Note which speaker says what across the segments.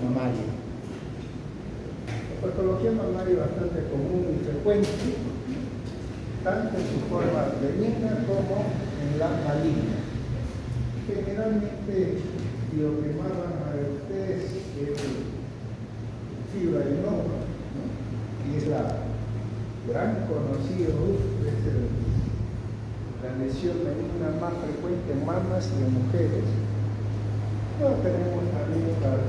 Speaker 1: mamaria. La patología mamaria es bastante común y frecuente, tanto en su forma benigna como en la maligna. Generalmente lo que más van a ver ustedes es fibroadenoma, ¿no? Y es la gran conocida, la lesión benigna más frecuente en mamas y en mujeres. Luego tenemos también las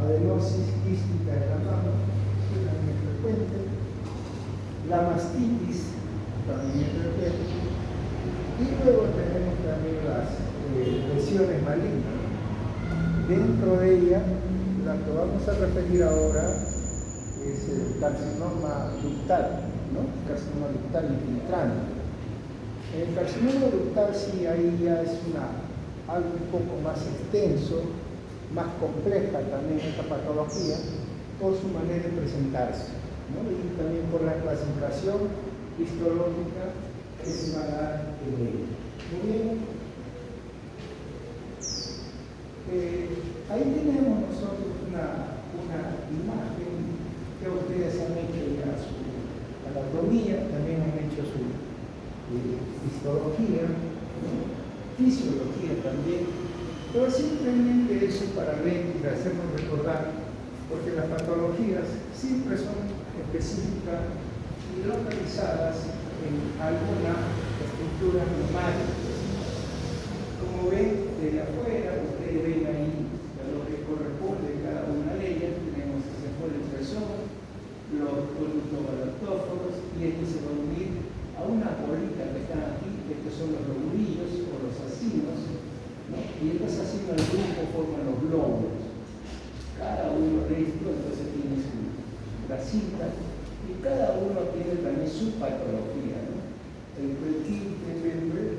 Speaker 1: adenosis quística de la mama, que es también frecuente. La mastitis también es frecuente. Y luego tenemos también las lesiones malignas. Dentro de ella, la que vamos a referir ahora es el carcinoma ductal, ¿no? Carcinoma ductal infiltrante. El carcinoma ductal sí, ahí ya es algo un poco más extenso, más compleja también esta patología, por su manera de presentarse, ¿no? Y también por la clasificación histológica que se va a dar en ella. Muy bien. Ahí tenemos nosotros una imagen que ustedes han hecho ya su anatomía, también han hecho su histología, ¿no? Fisiología también, pero simplemente eso para ver y hacernos recordar, porque las patologías siempre son específicas y localizadas en alguna estructura mamaria. Como ven desde afuera, ustedes ven ahí lo que corresponde a cada una de ellas. Tenemos ese fue el pezón, los conductos galactóforos, y este se va a unir a una bolita que están aquí, estos son los lobulillos o los acinos, ¿no? Y estos acinos al grupo forman los glóbulos. Cada uno de estos entonces tiene su grasita y cada uno tiene también su patología, ¿no? El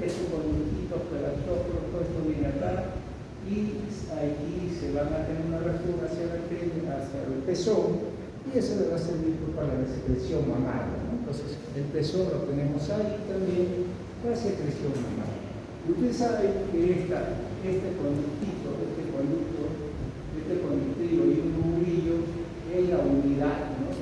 Speaker 1: estos conductitos galactóforos, todo esto viene acá y aquí se van a tener una refuga hacia el pezón, y eso le va a servir para la secreción mamaria, ¿no? Entonces el pezón lo tenemos ahí también para la secreción mamaria. Y ustedes saben que este conductillo y un lobulillo es la unidad, ¿no?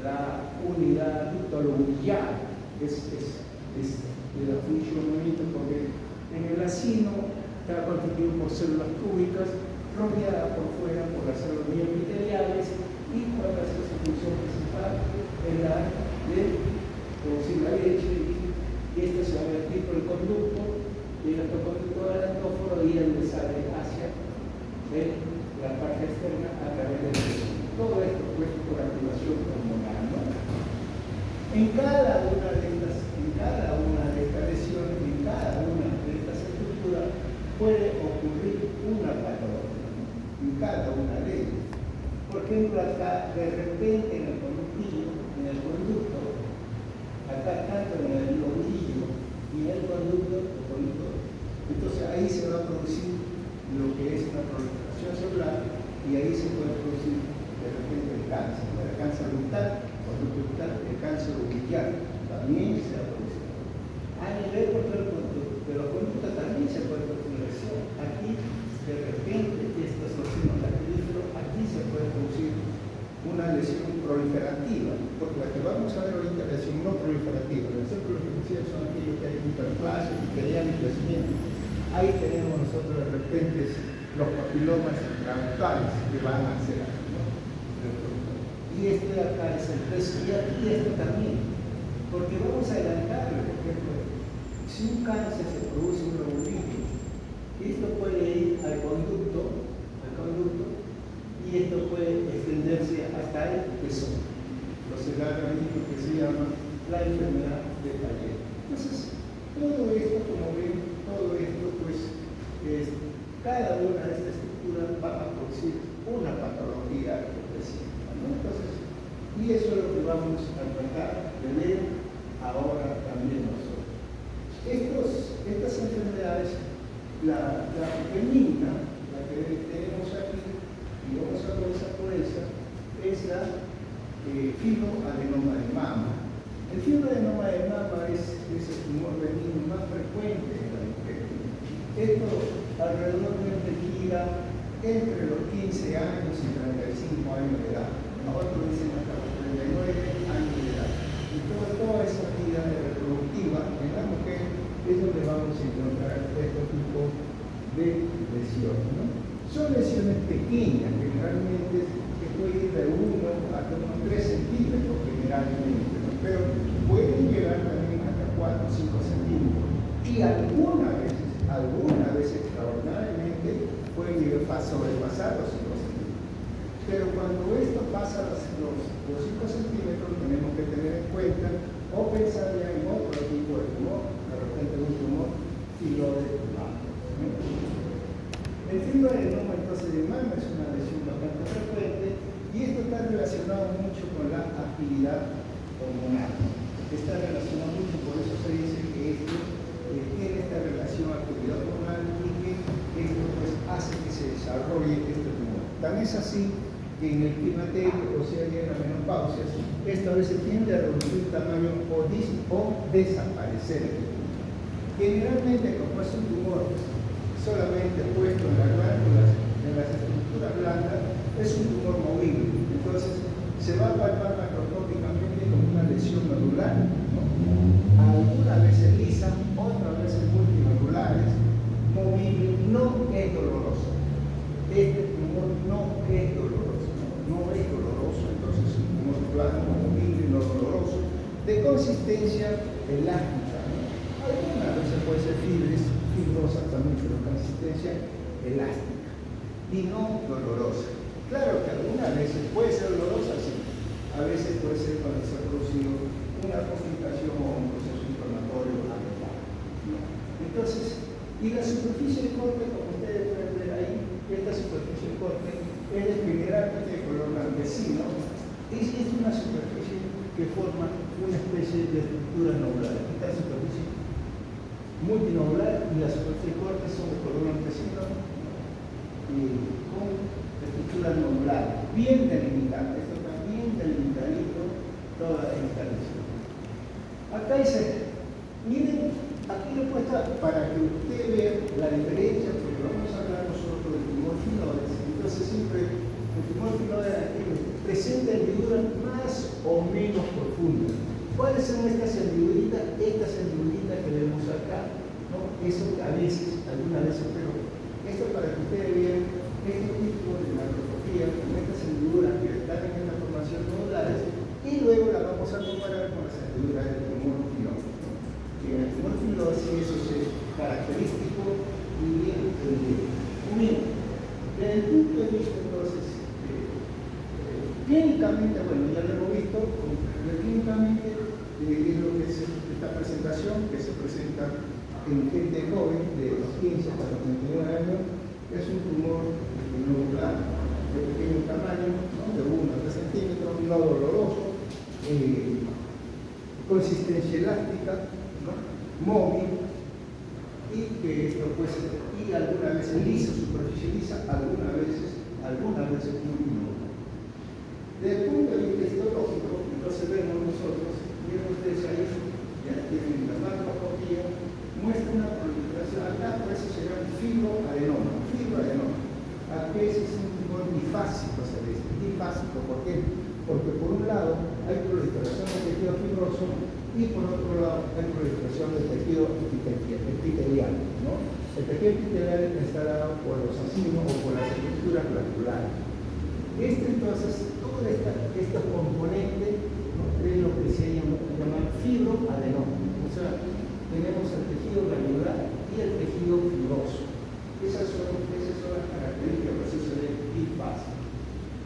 Speaker 1: La unidad ductolobulillar es de la funcionamiento, porque en el acino está constituido por células cúbicas rodeada por fuera por las células epiteliales, y cuál va a ser su función principal en la de producir la leche, y esto se va a vertir por el conducto, y el otro conducto galactóforo, y el sale hacia la parte externa a través del pezón. Todo esto puesto por activación hormonal, ¿no? En cada una de estas lesiones, en cada una de estas estructuras puede ocurrir una patología, ¿no? En cada una de ellas. Por ejemplo, acá de repente en el conducto, acá tanto en el lobulillo y en el conducto, entonces ahí se va a producir lo que es una proliferación celular, y ahí se puede producir de repente el cáncer, ¿no? El cáncer ductal, el cáncer uvular también se va a producir. A nivel de los conductos también se puede producir lesión. Aquí, de repente, estos ocinos lactilíferos, aquí se puede producir una lesión proliferativa, porque la que vamos a ver ahorita es la lesión no proliferativa. La lesión proliferativa son aquellos que hay hiperplasia, epitelial y crecimiento. Ahí tenemos nosotros de repente los papilomas intraductales que van a hacer aquí, ¿no? Y este de acá es el peso, y aquí esto también, porque vamos a adelantarlo. Por ejemplo, si un cáncer se produce un lobulillo, esto puede ir al conducto, y esto puede extenderse hasta el pezón. Entonces da lo que se llama la enfermedad de Paget. Entonces, todo esto, como ven, pues, cada una de estas estructuras va a producir una patología específica, ¿no? Entonces, y eso es lo que vamos a tratar de ver ahora también nosotros. Estas enfermedades, la benigna, la que tenemos aquí, y vamos a comenzar por esa, es la fibroadenoma de mama. El fibroadenoma de mama es el tumor benigno más frecuente en la mujer. Esto alrededor de gira entre los 15 años y 35 años de edad. Nosotros dicen hasta los 39 años de edad. Y toda esa vida reproductiva en la mujer es donde vamos a encontrar este tipo de lesiones, ¿no? Son lesiones pequeñas, generalmente, que pueden ir de 1 hasta unos 3 centímetros generalmente, ¿no? Pero pueden llegar también hasta 4 o 5 centímetros. Y algunas veces extraordinariamente, pueden llegar a sobrepasar los 5 centímetros. Pero cuando esto pasa los 5 centímetros, tenemos que tener en cuenta o pensar ya en otro tipo de tumor, de repente un tumor filoide de mama. El fibroadenoma entonces de mama es una lesión bastante frecuente y esto está relacionado mucho con la actividad hormonal. Está relacionado mucho, por eso se dice que esto tiene esta relación actividad hormonal y que esto pues hace que se desarrolle este tumor. Tan es así que en el climaterio, o sea, ya en la menopausia, esto a veces tiende a reducir tamaño o desaparecer el tumor. Generalmente, como es un tumor solamente puesto en las glándulas, en las estructuras blandas, es un tumor movible. Entonces, se va a palpar macroscópicamente como una lesión nodular, ¿no? Algunas veces lisa, otras veces multinovulares, movible, no es doloroso. Este tumor no es doloroso, no es doloroso, entonces es un tumor blando, movible, no doloroso, de consistencia elástica, ¿no? Algunas veces puede ser fibrosa también, pero consistencia elástica y no dolorosa. Claro que algunas veces puede ser dolorosa, sí. A veces puede ser cuando se ha producido una complicación o un proceso inflamatorio adecuado, ¿no? Entonces, y la superficie de corte, como ustedes pueden ver ahí, esta superficie de corte es generalmente de color blanquecino. Es una superficie que forma una especie de estructura nodular. Esta superficie multinodular y la superficie de corte son de color blanquecino con estructura nodular, bien delimitada. Esto está bien delimitadito, toda esta lesión. Acá dice, miren, aquí lo he puesto para que usted vea la diferencia, porque vamos a hablar nosotros del tumor filoide. Entonces siempre el tumor filoide presenta hendiduras más o menos profundas. ¿Cuáles son estas hendiduras? Estas hendiduras que vemos acá, ¿no? Eso a veces, algunas veces, pero esto para que ustedes vean este tipo de macroscopía con estas hendiduras que están en esta formación nodulares y luego las vamos a comparar con las hendiduras del tumor filoide. En el tumor filoide sí eso es característico y bien entendido. Bien, desde el punto de vista entonces, clínicamente, bueno, ya lo hemos visto, clínicamente es lo que es esta presentación que se presenta en gente joven de los 15 hasta los 29 años, es un tumor nodular de pequeño tamaño, ¿no? De 1 a 3 centímetros, no doloroso, consistencia elástica, ¿no? Móvil, y que esto puede ser, y algunas veces lisa, superficie lisa, algunas veces multinodular. Desde el punto de vista histológico, entonces vemos nosotros, miren ustedes ahí, ya tienen la macroscopía, muestra una proliferación, acá por eso se llama fibroadenoma. Aquí es un tumor bifásico, se dice, bifásico, ¿por qué? Porque por un lado hay proliferación del tejido fibroso y por otro lado hay proliferación del tejido epitelial, ¿no? El tejido epitelial está dado por los acinios o por las estructuras glandulares. Entonces, todos estos componentes, ¿no? Es lo que se llama fibroadenoma. O sea, tenemos el tejido glandular y el tejido fibroso. Esas son las características del proceso de bifásico.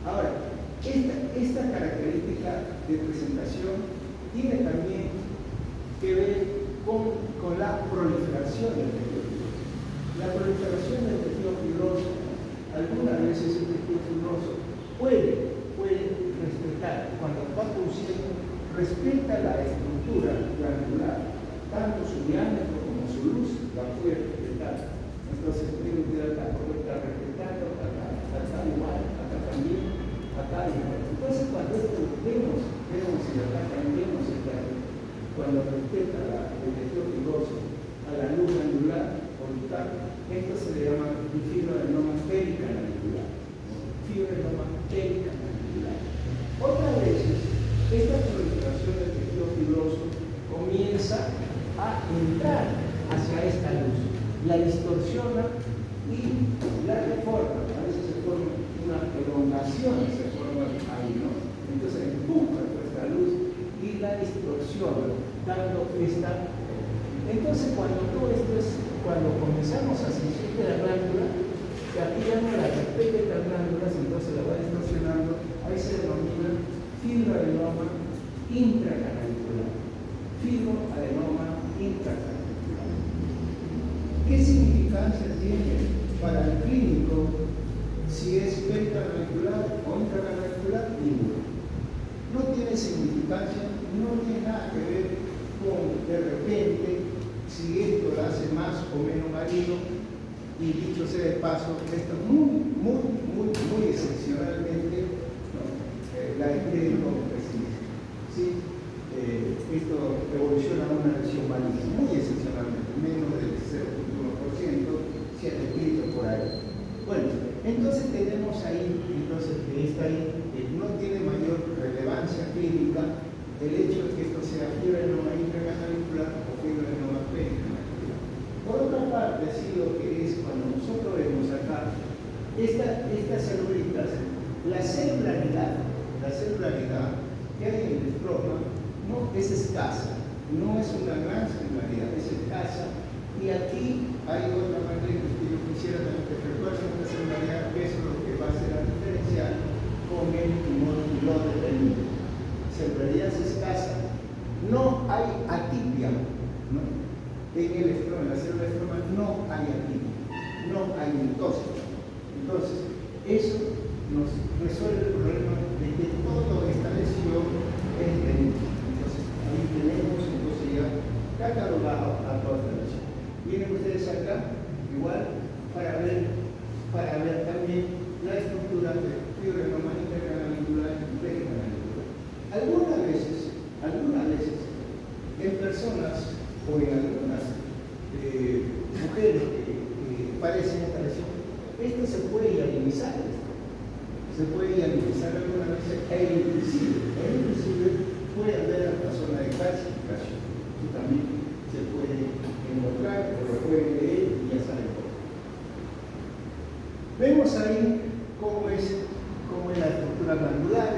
Speaker 1: Ahora, esta característica de presentación tiene también que ver con la proliferación del tejido fibroso. La proliferación del tejido fibroso, algunas veces el tejido fibroso puede respetar, cuando está produciendo, respeta la estructura glandular, tanto su diámetro como su luz, la puede respetar. Entonces, tiene que acá, puede estar respetando, acá igual, acá también, acá igual. Entonces, cuando esto vemos y acá también vemos cuando respeta el tejido fibroso a la luz glandular orbital, Esto se le llama fibroadenoma pericanalicular. Fibroadenoma pericanalicular. Otras veces, esta proliferación del tejido fibroso comienza a entrar hacia esta luz, la distorsiona y la reforma. A veces se forma una elongación, se forma ahí, ¿no? Entonces empuja esta luz y la distorsiona, dando esta. Entonces, cuando comenzamos a sentir la glándula, que aquí ya no la respeta las glándulas, entonces la va distorsionando, ahí se denomina fibroadenoma intracanalicular. Fibroadenoma intracanalicular. ¿Qué significancia tiene para el clínico si es pericanalicular o intracanalicular? Ninguna. No tiene significancia, no tiene nada que ver con, de repente, si esto lo hace más o menos marino, y dicho sea de paso, esto muy excepcionalmente, ¿no? La estereopresina. ¿Sí? Esto evoluciona a una lesión maligna, muy excepcionalmente, menos del 0.1% se ha descrito por ahí. Bueno, entonces tenemos ahí, que está ahí, no tiene mayor relevancia clínica el hecho de que esto sea fibroadenoma intracanalicular o fibroadenoma pericanalicular. Por otra parte, sí, lo que es cuando nosotros vemos acá estas celulitas, la celularidad que hay en el estroma no es escasa, no es una gran celularidad, es escasa. Y aquí hay otra manera que yo quisiera también que recuerden esta celularidad, que es lo que va a ser la diferencial con el tumor pilototenido. Celularidad es escasa, no hay atipia, ¿no? En el estroma, en la célula estroma no hay atipia, no hay mitosis. Entonces, eso nos resuelve el problema de que toda esta lesión es benigna. Entonces, ahí tenemos ya catalogado a toda esta lesión. Vienen ustedes acá, igual, para ver también la estructura de fibroadenoma intracanalicular y pericanalicular. Algunas veces, en personas o en algunas mujeres que padecen esta lesión, esto se puede hialinizar. Se puede hialinizar algunas veces e inclusive puede haber hasta zona de calcificación. Esto también se puede encontrar o lo pueden leer y ya saben cómo. Vemos ahí cómo es la estructura glandular.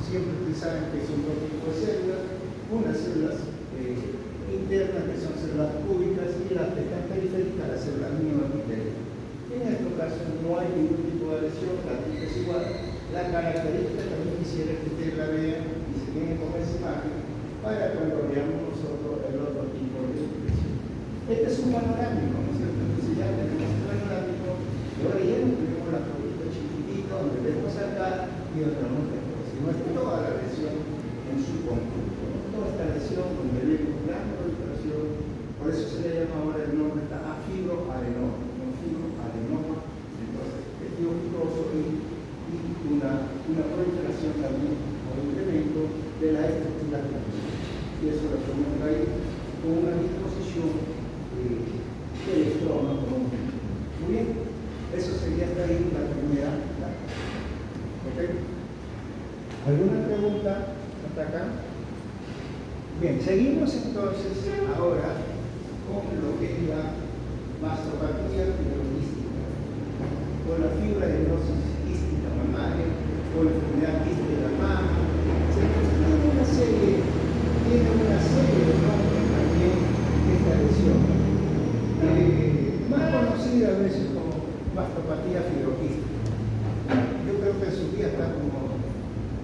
Speaker 1: Siempre ustedes saben que son dos tipos de células, unas células internas que son células cúbicas y las que están periféricas, las células mioepiteliales. En este caso no hay ningún tipo de lesión, la tipo es igual. La característica también quisiera que ustedes la vean y se queden con esa imagen para cuando veamos nosotros el otro tipo de expresión. Este es un panorámico, ¿no es cierto? Entonces ya tenemos el panorámico y ahora ya no tenemos la fotito chiquitito donde vemos acá y donde no tenemos. No es toda la lesión en su conjunto, ¿no? Toda esta lesión donde vemos gran proliferación, por eso se le llama ahora el nombre está a fibroadenoma, no fibroadenoma, entonces tejido fibroso y una proliferación también o incremento de la estructura glandular. Y eso lo ponemos ahí con una disposición del estroma como un ejemplo. Muy bien, eso sería hasta ahí la primera etapa. ¿Ok? ¿Alguna pregunta hasta acá? Bien, seguimos entonces ahora con lo que es la mastopatía fibroquística, o la fibroadenosis quística mamaria, o la enfermedad quística de la mama. Tiene una serie de nombres también esta lesión, más conocida a veces como mastopatía fibroquística. Yo creo que en su día está como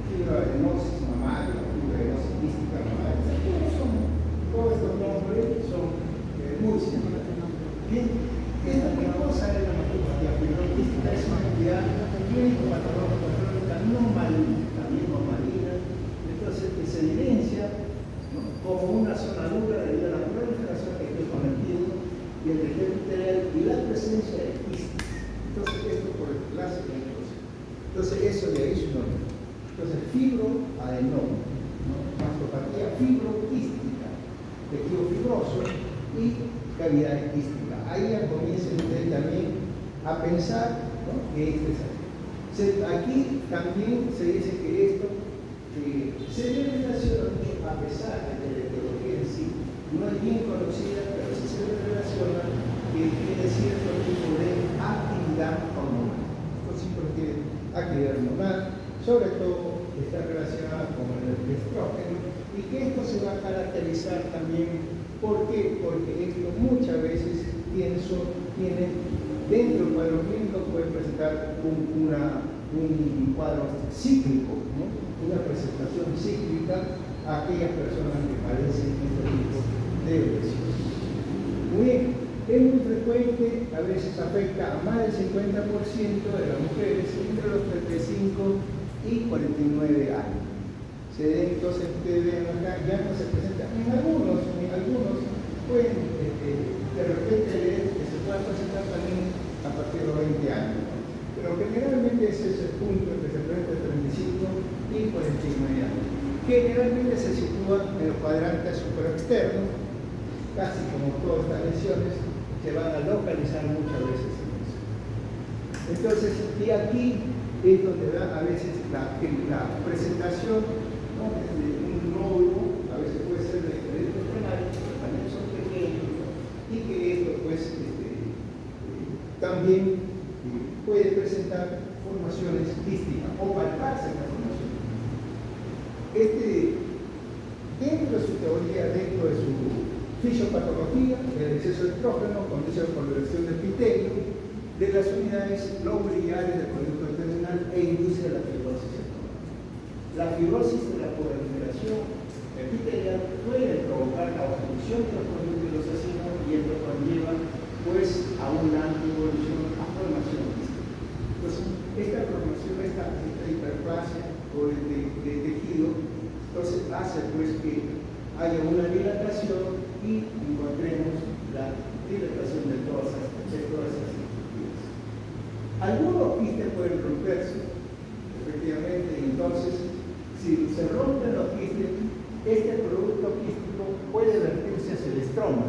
Speaker 1: fibroadenosis mamaria, fibroadenosis quística mamaria. Todos estos nombres son muy similares. Bien, ¿qué cosa es la mastopatía fibroquística? Es una entidad clínico-patológica no maligna, también no maligna, entonces que se evidencia, ¿no?, como una zona dura debido a la proliferación que estoy conectando y el tejido epitelial y la presencia de quistes. Entonces, esto por el clase de cosa. Entonces, eso de ahí su nombre. Entonces, fibroadenoma, ¿no?, mastopatía fibroquística, tejido fibroso y
Speaker 2: cavidad quística. Ahí ya comiencen ustedes también a pensar, ¿no?, que esto es así. Aquí también se dice que esto se le relaciona mucho, a pesar de que la etiología en sí no es bien conocida, pero sí se le relaciona que tiene cierto tipo de actividad hormonal. Esto sí porque actividad hormonal, sobre todo está relacionada con el estrógeno, y que esto se va a caracterizar también. ¿Por qué? Porque esto muchas veces tiene dentro del cuadro clínico puede presentar un cuadro cíclico, ¿no?, una presentación cíclica a aquellas personas que padecen este tipo de obesidad. Muy bien, es muy frecuente, a veces afecta a más del 50% de las mujeres entre los 35 y 49 años. Entonces ustedes ven acá, ya no se presenta. En algunos pueden de repente leer que se puede presentar también a partir de los 20 años. Pero generalmente ese es el punto en que se presenta entre 35 y 49 años. Generalmente se sitúa en el cuadrante superexterno, casi como todas estas lesiones se van a localizar muchas veces en eso. Entonces, y aquí es donde da a veces la presentación, ¿no?, de un nódulo, a veces puede ser de diferentes canales, pero también son pequeños, ¿no?, y que esto pues también puede presentar formaciones quísticas o palparse estas formaciones. Dentro de su teoría, dentro de su fisiopatología, el exceso de estrógeno conduce a la coloración del epitelio de las unidades lombriales del conducto terminal e induce a la fibrosis estomacal. La fibrosis de la proliferación epitelial puede provocar la obstrucción de los conductos asesinos y esto conlleva pues a una evolución a formación quística. Pues esta formación, esta hiperplasia o de tejido, entonces hace pues que haya una dilatación y encontremos la dilatación de todas esas estructuras. Algunos quistes pueden romperse, efectivamente, y entonces, si se rompen los quistes, este producto quístico puede vertirse hacia el estroma.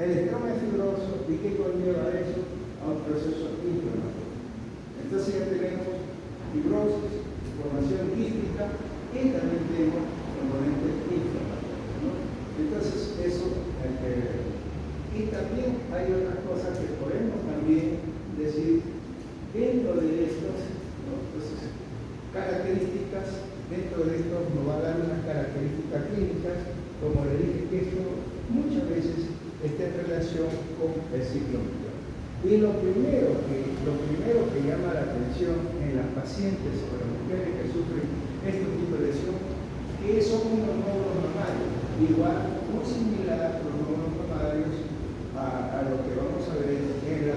Speaker 2: El estroma es fibroso, ¿y qué conlleva eso? A un proceso inflamatorio. Entonces ya tenemos fibrosis, formación quística y también tenemos componentes inflamatorios, ¿no? Entonces eso hay que ver. Y también hay otras cosas que podemos también decir dentro de estas, ¿no?, entonces, características. Dentro de esto nos va a dar unas características clínicas, como le dije, que esto muchas veces está en relación con el ciclo menstrual. Y lo primero que llama la atención en las pacientes o las mujeres que sufren este tipo de lesión, que son unos nódulos mamarios, igual, muy similar a los nódulos mamarios a lo que vamos a ver en el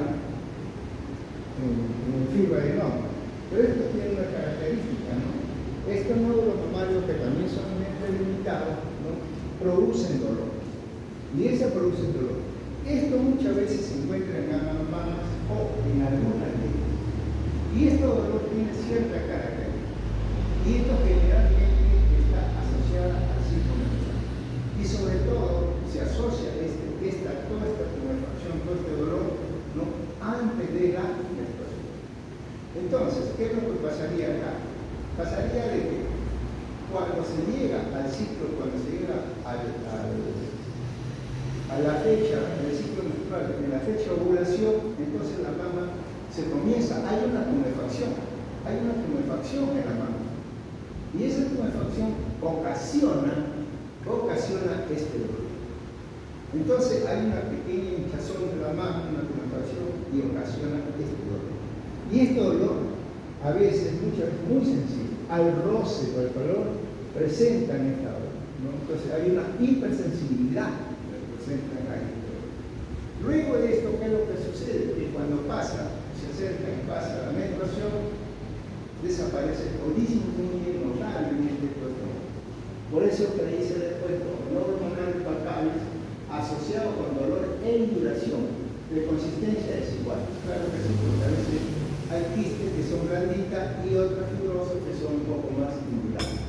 Speaker 2: fibroadenoma. Pero esto tiene una característica, ¿no? Estos nódulos mamarios, que también son bien delimitados, ¿no?, producen dolor. Y ese produce dolor. Esto muchas veces se encuentra en ambas mamas o en algunas de ellas. Y este dolor tiene cierta característica. Y esto generalmente está asociada al ciclo menstrual. Y sobre todo se asocia toda esta tumefacción, todo este dolor, ¿no?, antes de la menstruación. Entonces, ¿qué es lo que pasaría acá? Pasaría de que cuando se llega al ciclo, cuando se llega a la fecha del ciclo menstrual, en la fecha de ovulación, entonces la mama se comienza, hay una tumefacción en la mama. Y esa tumefacción ocasiona este dolor. Entonces hay una pequeña hinchazón de la mama, una tumefacción, y ocasiona este dolor. Y este dolor, a veces, muchas veces muy sensible, al roce o al calor, presentan esta dolor, ¿no? Entonces hay una hipersensibilidad que presentan ahí. Luego de esto, ¿qué es lo que sucede? Que cuando se acerca y pasa la menstruación, desaparece o disminuye notablemente todo esto. Por eso que dice después, no hormonales palpables asociado con dolor e induración de consistencia desigual. Claro que sí, porque a veces hay quistes que son blanditas y otras fibrosas que son un poco más indurables.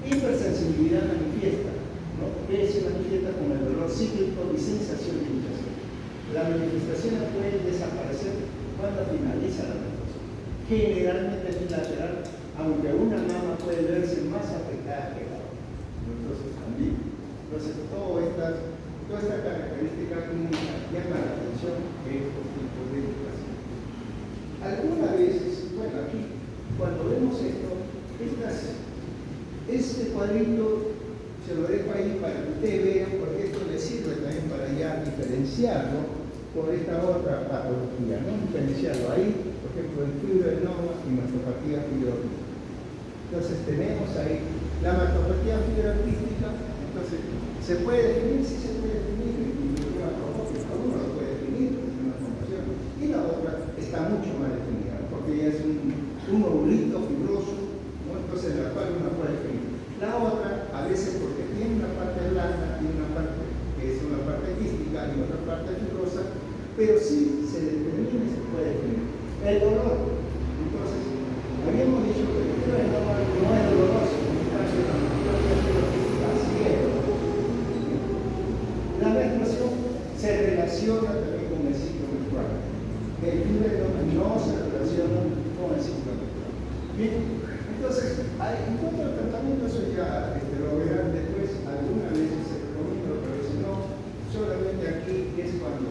Speaker 2: Hipersensibilidad manifiesta, ¿no?, que se manifiesta con el dolor cíclico y sensación de hinchazón. las manifestaciones pueden desaparecer cuando finaliza la menstruación. Generalmente es bilateral, aunque una mama puede verse más afectada que la otra. Entonces también, toda esta característica clínica llama la atención de estos tipos de pacientes. Algunas veces, bueno, aquí, cuando vemos esto, este cuadrito se lo dejo ahí para que ustedes vean, porque esto les sirve también para ya diferenciarlo con esta otra patología, ¿no? Diferenciarlo ahí, por ejemplo, en fibroadenoma y mastopatía fibroquística. Entonces tenemos ahí la mastopatía fibroquística, entonces ¿se puede definir? Sí se puede definir, uno lo puede definir, es una formación, y la otra está mucho más definida, porque ya es un ovulito fibroso, ¿no? Entonces la cual uno puede definir. La otra, a veces porque tiene una parte blanda y una parte que es una parte quística y otra parte fibrosa, pero sí se determina y se puede definir. El dolor, entonces, habíamos dicho que el fibroadenoma no es doloroso, en el caso de la mastopatía fibroquística sí es doloroso. La menstruación se relaciona también con el ciclo menstrual. El fibroadenoma no se relaciona con el ciclo menstrual. Bien, entonces, en cuanto al tratamiento, eso ya lo verán después, algunas veces se recomienda, pero si no, solamente aquí es cuando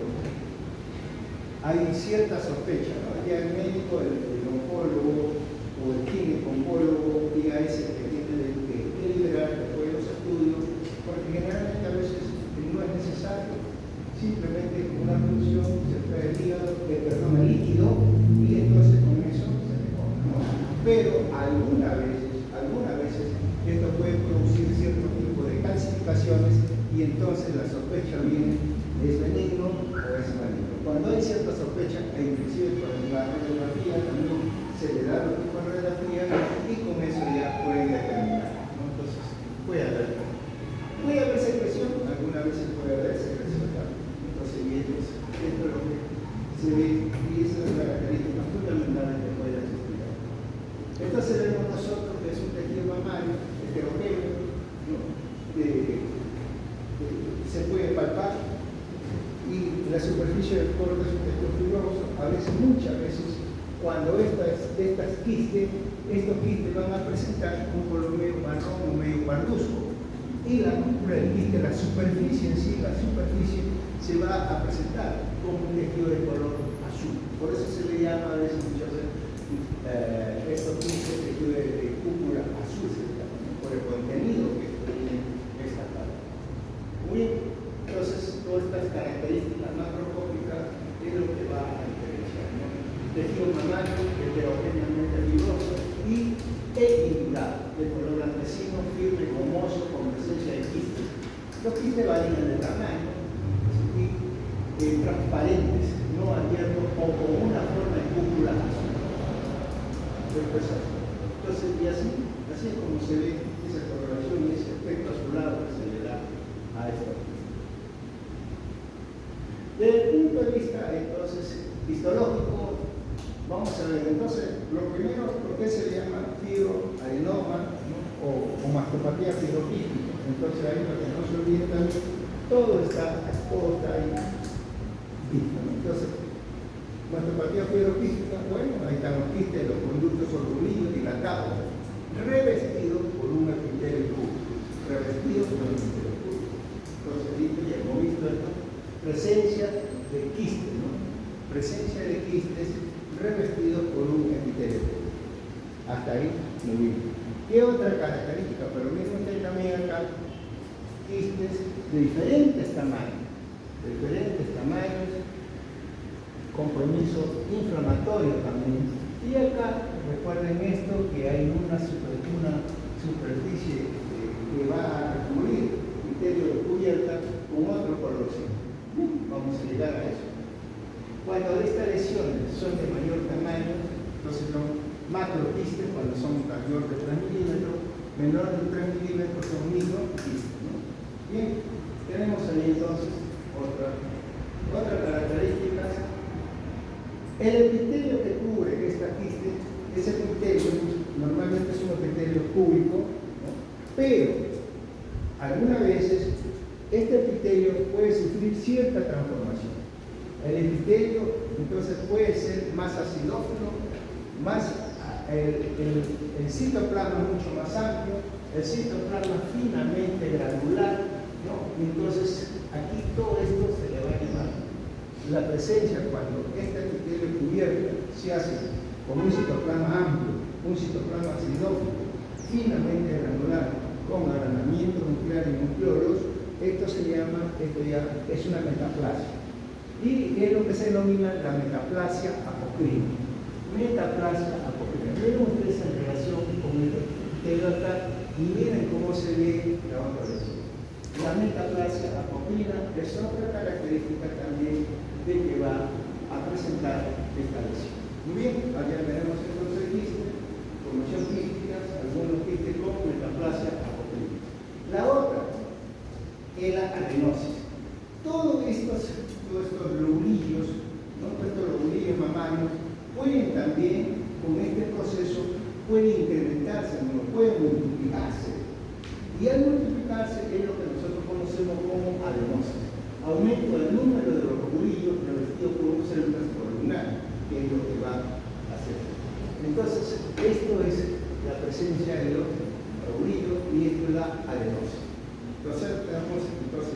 Speaker 2: hay cierta sospecha, ¿no? Ya el médico, el oncólogo o el ginecólogo, diga ese que tiene que deliberar después de los estudios, porque generalmente a veces no es necesario, simplemente una función se trae el hígado, el líquido, y entonces con eso se mejora, ¿no? Pero algunas veces esto puede producir cierto tipo de calcificaciones y entonces la sospecha viene, ¿es benigno o es maligno? Cuando hay cierta sospecha, e inclusive con la radiografía también se le da los tipos de radiografía y con eso ya puede determinar, ¿no? Entonces puede haber secreción, algunas veces puede haber secreción también. Entonces, esto es lo que se ve y esa es la característica fundamental que puede existir. Entonces vemos nosotros que es un tejido mamario heterogéneo, ¿no? Se puede palpar y la superficie del corte es un tejido fibroso. A veces, muchas veces, cuando estos quistes van a presentar un color medio marrón o medio parduzco y la cúpula del quiste, la superficie en sí, se va a presentar como un tejido de color azul. Por eso se le llama a veces muchas veces estos quistes tejido de cúpula azul, por el contenido que tiene esta parte. Muy bien, entonces todas estas características macroscópicas es lo que va a diferenciar, ¿no? Tejido mamario heterogéneamente fibroso y equilibrado, de color blanquecino, firme, gomoso, con presencia de quistes. Los quistes varían de tamaño y transparentes, no abiertos o con una forma de cúpula azul. Entonces, y así es como se ve esa coloración y ese efecto azulado que se le da a esta quiste. Desde el punto de vista, entonces, histológico, vamos a ver, entonces, lo primero, ¿por qué se le llama fibroadenoma, ¿no? o mastopatía fibroquística? Entonces, ahí para que no se olvide también, todo está ahí visto, ¿no? Entonces, mastopatía fibroquística, bueno, ahí están los quistes, los conductos orbulinos dilatados, revestidos por un epitelio público. Entonces, ya hemos visto esto, presencia de quistes, ¿no? Presencia de quistes revestidos por un epitelio público. Hasta ahí, muy bien. ¿Qué otra característica? Pero miren ustedes también acá, quistes de diferentes tamaños, compromiso inflamatorio también. Y acá, recuerden esto, que hay una superficie que va a recubrir epitelio cubierta con otro colorcito. Vamos a llegar a eso. Cuando estas lesiones son de mayor tamaño, entonces son macroquistes, cuando son mayor de 3 milímetros, menor de 3 milímetros son microquistes, ¿no? Bien, tenemos ahí entonces otra característica. El epitelio que cubre esta quiste, ese epitelio normalmente es un epitelio cúbico, ¿no? Pero algunas veces este epitelio puede sufrir cierta transformación. El epitelio entonces puede ser más acidófilo, el citoplasma mucho más amplio, el citoplasma finamente granular, ¿no? Entonces aquí todo esto se le va a llamar la presencia cuando este epitelio cubierto se hace con un citoplasma amplio, un citoplasma acidófilo, finamente granular, con agranamiento nuclear y nucleolos. Esto ya es una metaplasia. Y es lo que se denomina la metaplasia apocrina. Metaplasia apocrina. Miren ustedes en relación con el epitelio acá y miren cómo se ve la otra lesión. La metaplasia apocrina es otra característica también de que va a presentar esta lesión. Muy bien, allá tenemos entonces quistes, formación quísticas, algunos quistes con metaplasia apocrina. La otra es la adenosis. Todos estos lobulillos, ¿no? Estos lobulillos mamarios pueden también, con este proceso, pueden incrementarse, ¿no? Pueden multiplicarse. Y al multiplicarse es lo que nosotros conocemos como adenosis. Aumento del número de los lobulillos revestidos por células columnares, que es lo que va a hacer. Entonces, esto es la presencia de los lobulillos y esto es la adenosis. Entonces, tenemos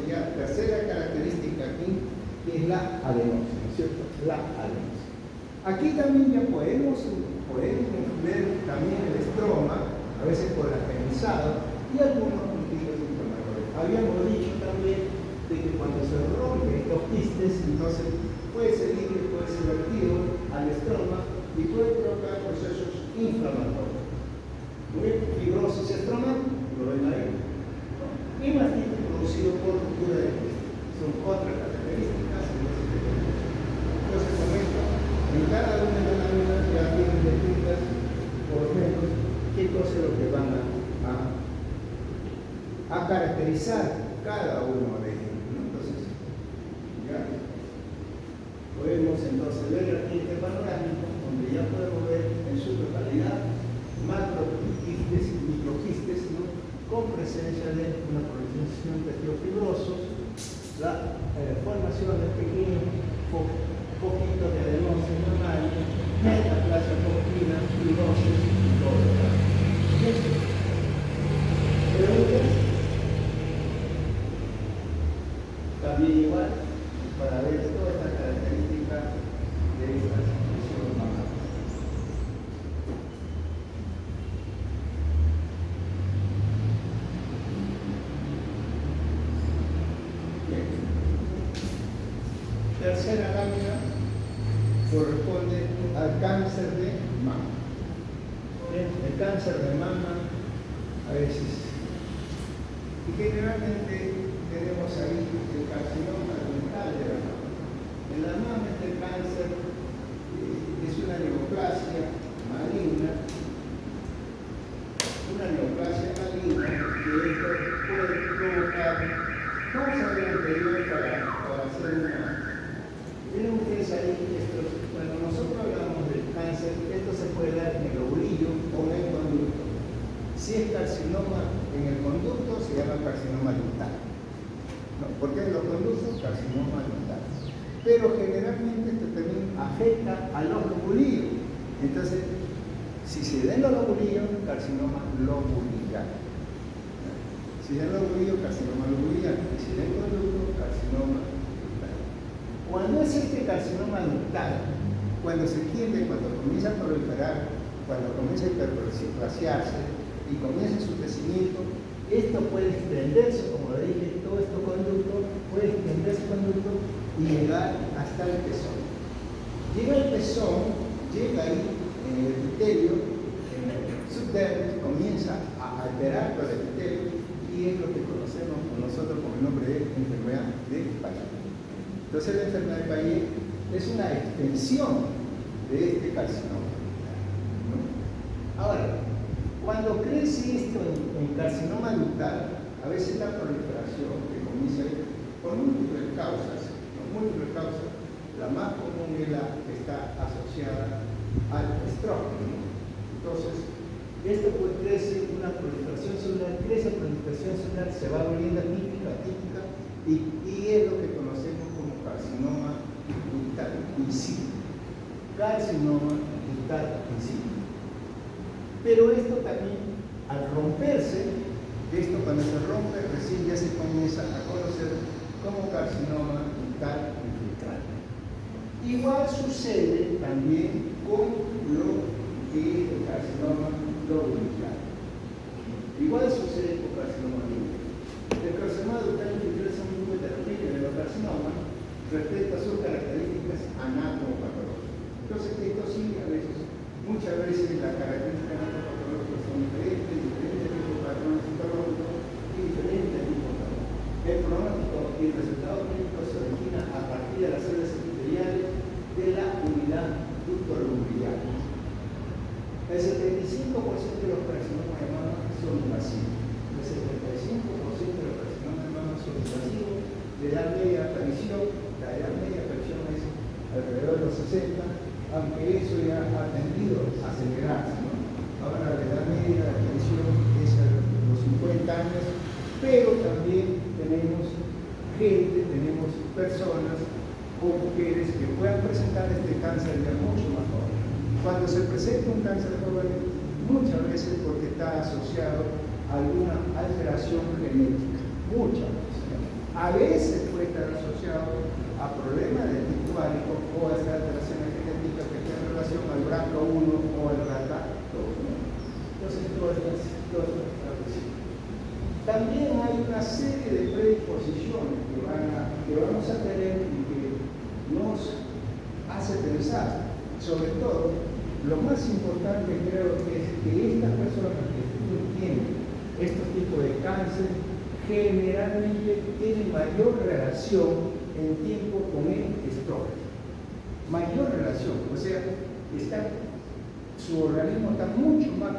Speaker 2: ya tercera característica aquí, que es la adenosis, ¿no es cierto? La adenosis. Aquí también ya podemos ver también el estroma, a veces polarizado, y algunos puntitos inflamatorios. Habíamos dicho también de que cuando se rompen estos quistes, entonces puede ser libre, puede ser vertido al estroma y puede provocar procesos inflamatorios. Fibrosis estromal, lo ven ahí. Y mastito producido por ruptura de quistes. Son otras características. Entonces, comento, en cada una de las láminas ya tienen descritas, por lo menos, qué cosas es lo que van a caracterizar cada uno de ellos, ¿no? Entonces, ya podemos entonces ver aquí este panorámico, donde ya podemos ver en su totalidad macroquistes y microquistes, ¿no? Con presencia de una proliferación de tejidos fibrosos, la formación de pequeños poquitos de adenosis normal, metaplasia apocrina, fibrosis y todo lo demás. ¿Preguntas? También igual, para ver todas estas características de esta expresión mamar. Tercera lámina corresponde al cáncer de mama. El cáncer de mama a veces, y generalmente tenemos ahí el carcinoma dental de la mama. En la mama este cáncer es una neoplasia maligna, que esto puede provocar. Vamos a ver anterior para hacer una. Miren ustedes ahí, cuando nosotros hablamos del cáncer, esto se puede dar en el lobulillo o en el conducto. Si es carcinoma en el conducto, se llama carcinoma ductal. No, ¿por qué en los conductos? Carcinoma ductal. Pero generalmente esto también afecta a los lobulillos. Entonces, si se da en los lobulillos, carcinoma lobuliar. Si da en los lobulillos, carcinoma lobuliar. Y si da en el conducto, carcinoma ductal. Cuando es este carcinoma ductal, cuando se extiende, cuando comienza a proliferar, cuando comienza a hiperplasiarse y comienza su crecimiento, esto puede extenderse, como le dije, todo este conducto puede extenderse conducto y llegar hasta el pezón. Llega el pezón, llega ahí en el epitelio, en el subdermis, comienza a alterar todo el epitelio y es lo que conocemos nosotros como el nombre de enfermedad de Paget. Entonces la enfermedad de Paget es una extensión de este carcinoma, ¿no? Ahora, cuando crece esto en carcinoma ductal, a veces la proliferación que comienza por múltiples causas, la más común es la que está asociada al estrógeno. Entonces, esto pues crece una proliferación celular, se va volviendo atípica, y es lo que conocemos como carcinoma ductal. ductal incisivo. Carcinoma ductal incisivo. Pero esto también, al romperse, esto cuando se rompe, recién ya se comienza a conocer como carcinoma ductal infiltrante. Igual sucede también con lo que es el carcinoma lobulizar. Igual sucede con carcinoma lobulizar. El carcinoma ductal infiltrante es un grupo heterogéneo de los carcinomas respecto a sus características anatomopatológicas. Entonces, esto sí, muchas veces las características anatomopatológicas son diferentes tipos de patrones citológicos y diferentes tipos de patrones. El pronóstico y el resultado clínico se origina a partir de las células epiteliales de la unidad ductolumbrial. El 75% de los carcinomas de mama son invasivos. El 75% de los carcinomas de mama son invasivos. De edad media aparición, la edad media aparición es alrededor de los 60, aunque eso ya ha tendido a acelerarse, ¿no? Ahora la edad media de aparición es a los 50 años, pero también tenemos gente, tenemos personas o mujeres que puedan presentar este cáncer ya mucho más joven. Cuando se presenta un cáncer joven, muchas veces porque está asociado a alguna alteración genética, muchas veces. A veces puede estar asociado a problemas de tipo árico o a estas alteraciones genéticas que tienen relación al BRCA1 o al BRCA2. Entonces, todo esto es. También hay una serie de predisposiciones que vamos a tener y que nos hace pensar, sobre todo, lo más importante creo que es que estas personas que tienen estos tipos de cáncer generalmente tienen mayor relación en tiempo con el estrógeno. Mayor relación, o sea, su organismo está mucho más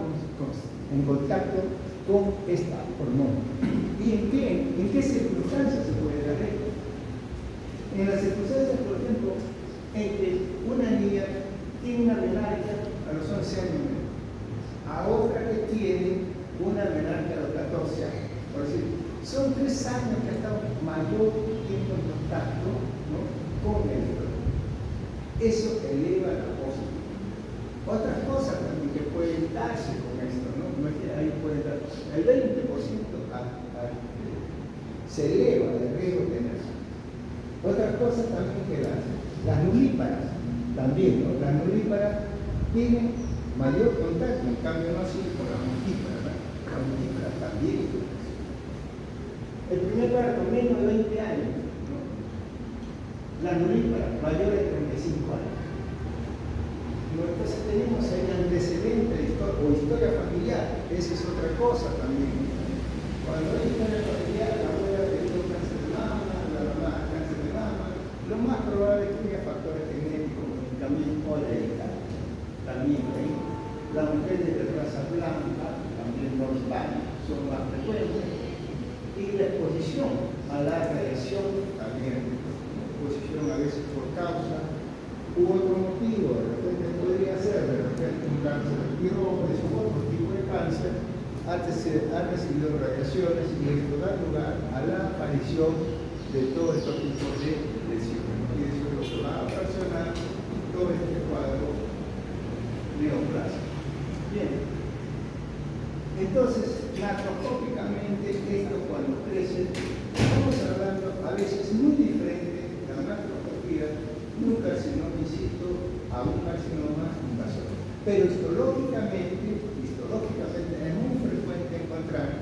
Speaker 2: en contacto con esta hormona. ¿Y en qué circunstancias se puede dar esto? En las circunstancias, por ejemplo, en que una niña tiene una menarquia a los 11 años, a otra que tiene una menarquia a los 14 años. Por decir, son 3 años que ha estado mayor tiempo en contacto, ¿no?, con el estrógeno. Eso eleva la posibilidad. Otras cosas también que pueden darse con esto, ¿no? No es que ahí puede dar el 20% se eleva el riesgo de tener. Otras cosas también que las nulíparas, también, ¿no? Las nulíparas tienen mayor contacto, en cambio no así con las multíparas, ¿no? Las multíparas también. El primer embarazo menos de 20 años, ¿no? Las nulíparas mayores de 35 años. Entonces tenemos ahí antecedente o historia familiar, esa es otra cosa también. Cuando hay historia familiar, la abuela tenía cáncer de mama, la mamá cáncer de mama, lo más probable es que haya factores genéticos también o hereditarios. También ahí, las mujeres de raza blanca, también no hispanas, son más frecuentes, y la exposición a la radiación también, exposición a veces por causa u otro motivo, de repente podría ser de repente un cáncer de tiroides u otro tipo de cáncer, ha recibido radiaciones y esto da lugar a la aparición de todos estos tipos de lesiones. Y eso es lo que va a ocasionar todo este cuadro neoplásico. Bien. Entonces, macroscópicamente, esto cuando crece, estamos hablando a veces muy diferente de la macroscopía de un carcinoma, insisto, a un carcinoma invasor. Pero histológicamente es muy frecuente encontrar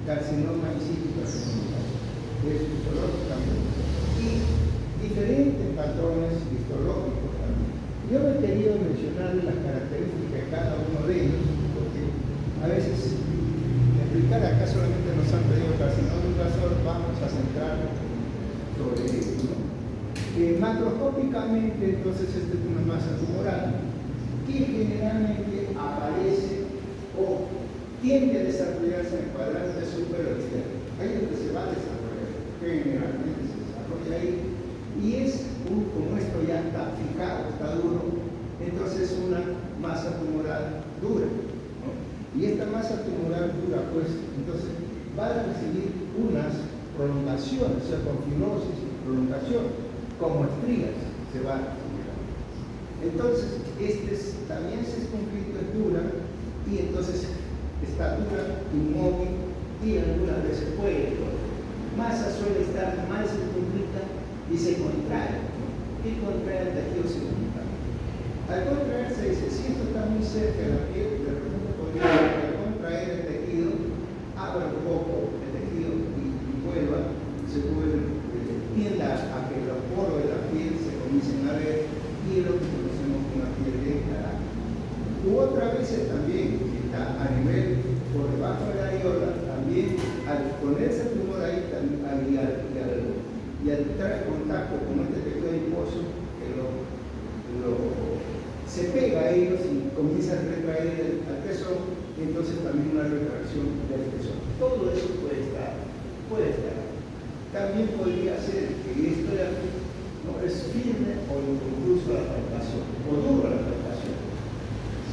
Speaker 2: carcinoma insisto, carcinoma invasor. Es histológicamente. Y diferentes patrones histológicos también. Yo he querido mencionar las características de cada uno de ellos, porque a veces explicar acá solamente nos han pedido carcinoma invasor, vamos a centrarnos sobre esto, ¿no? Macroscópicamente, entonces, esta es una masa tumoral que generalmente aparece o tiende a desarrollarse en el cuadrante superior externo. Ahí es donde se va a desarrollar, generalmente se desarrolla ahí, y es como esto ya está fijado, está duro, entonces es una masa tumoral dura, ¿no? Y esta masa tumoral dura, pues, entonces va a recibir unas prolongaciones, o sea, con fibrosis y prolongación. como estrías se van. Entonces, también se es conflicto es dura y entonces está dura, inmóvil y algunas veces puede. Masa suele estar más circunscrita y se contrae. Y contrae el tejido circunflejo. Al contraerse dice, si esto está muy cerca de la piel, de repente podría al contraer el tejido, abra un poco el tejido y vuelva, tienda a que los poros de la piel se comiencen a ver y es lo que conocemos como la piel de naranja. U otras veces también, si está a nivel por debajo de la areola, también al ponerse el tumor ahí y al entrar en contacto con este tejido adiposo, se pega a ellos y comienza a retraer al pezón, y entonces también una retracción del pezón. Todo eso puede estar. También podría ser que esto no es firme o incluso la palpación, o duro la palpación.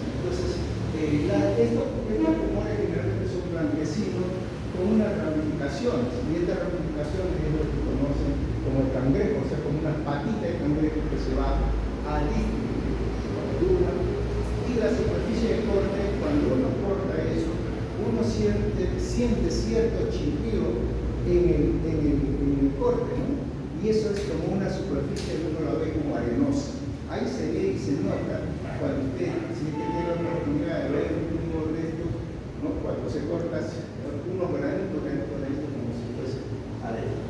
Speaker 2: Entonces, estos tumores generalmente son blanquecinos con unas ramificaciones, y estas ramificaciones es lo que conocen como el cangrejo, o sea, como una patita de cangrejo que se va al líquido, y la superficie de corte, cuando uno corta eso, uno siente cierto chirrido en el corte, ¿no? Y eso es como una superficie que uno la ve como arenosa. Ahí se ve y se nota cuando usted, si tiene la oportunidad de ver un tumor de esto, ¿no? Cuando se corta unos granitos dentro de esto como si fuese arena.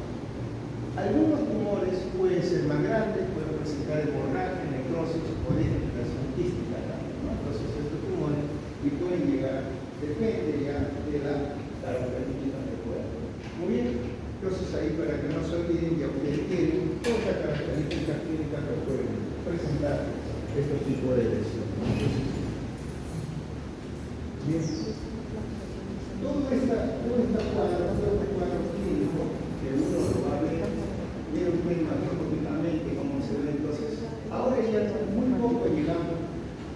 Speaker 2: Algunos tumores pueden ser más grandes, pueden presentar hemorragia, necrosis o degeneración quística también, ¿no? Entonces estos tumores y pueden llegar, depende ya de la característica del cuerpo. Muy bien, entonces ahí para que no se olviden, ya ustedes tienen otra característica clínica que pueden presentar estos tipos de lesiones. Bien. Todo este cuadro clínico que uno lo va a ver, tiene un clima lógicamente como se ve entonces. Ahora ya muy poco llegamos,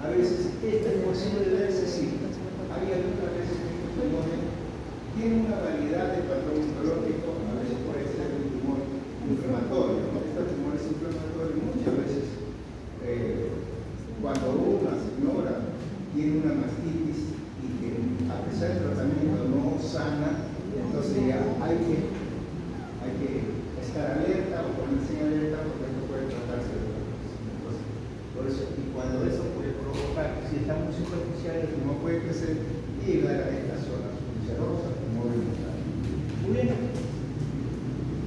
Speaker 2: a veces esta es posible de verse, sí. Hay algunas veces que estos tumores tienen una variedad de patrón histológico, a veces puede ser un tumor inflamatorio, ¿no? Estos tumores inflamatorios muchas veces, cuando uno las ignora, tiene una mastitis y que a pesar del tratamiento no sana, entonces ya hay que estar alerta o ponerse en alerta porque esto puede tratarse de otra cosa. Por eso, y cuando eso puede provocar, si está muy superficial, el tumor puede crecer y llegar a estas zonas ulcerosas, tumores musculares. Muy bien.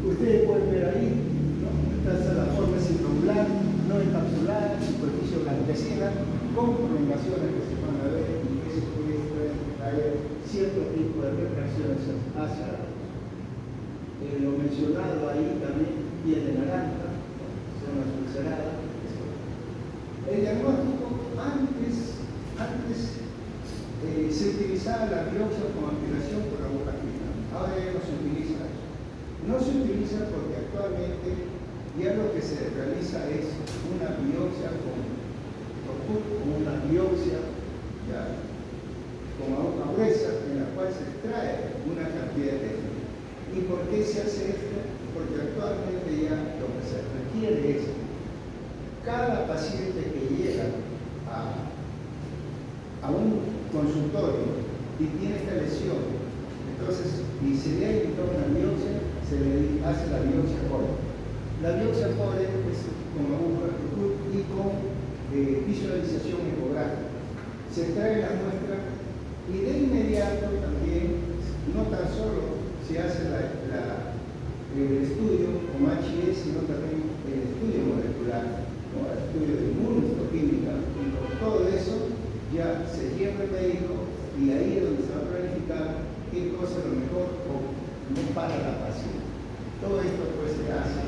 Speaker 2: Ustedes pueden ver ahí, ¿no? Esta es la forma circungular, no encapsulada, superficie blanquecina, con prolongaciones que se van a ver y que se puede traer cierto tipo de retracciones hacia lo mencionado ahí también, piel de naranja, zonas ulceradas. El diagnóstico antes se utilizaba la biopsia con aspiración por la boca fina. Ahora ya no se utiliza eso. No se utiliza porque actualmente ya lo que se realiza es una biopsia con una biopsia ya, con aguja gruesa en la cual se extrae una cantidad de tejido. ¿Y por qué se hace esto? Porque actualmente ya lo que se requiere es cada paciente que llega a un consultorio y tiene esta lesión, entonces, y se le ha indicado una biopsia, se le hace la biopsia core. La biopsia core es con aguja y con visualización ecográfica. Se trae la muestra y de inmediato también, no tan solo se hace el estudio con HIE, sino también el estudio molecular, ¿no? El estudio de inmunohistoquímica, y con todo eso ya se lleva el médico y ahí es donde se va a planificar qué cosa es lo mejor o no para la paciente. Todo esto pues se hace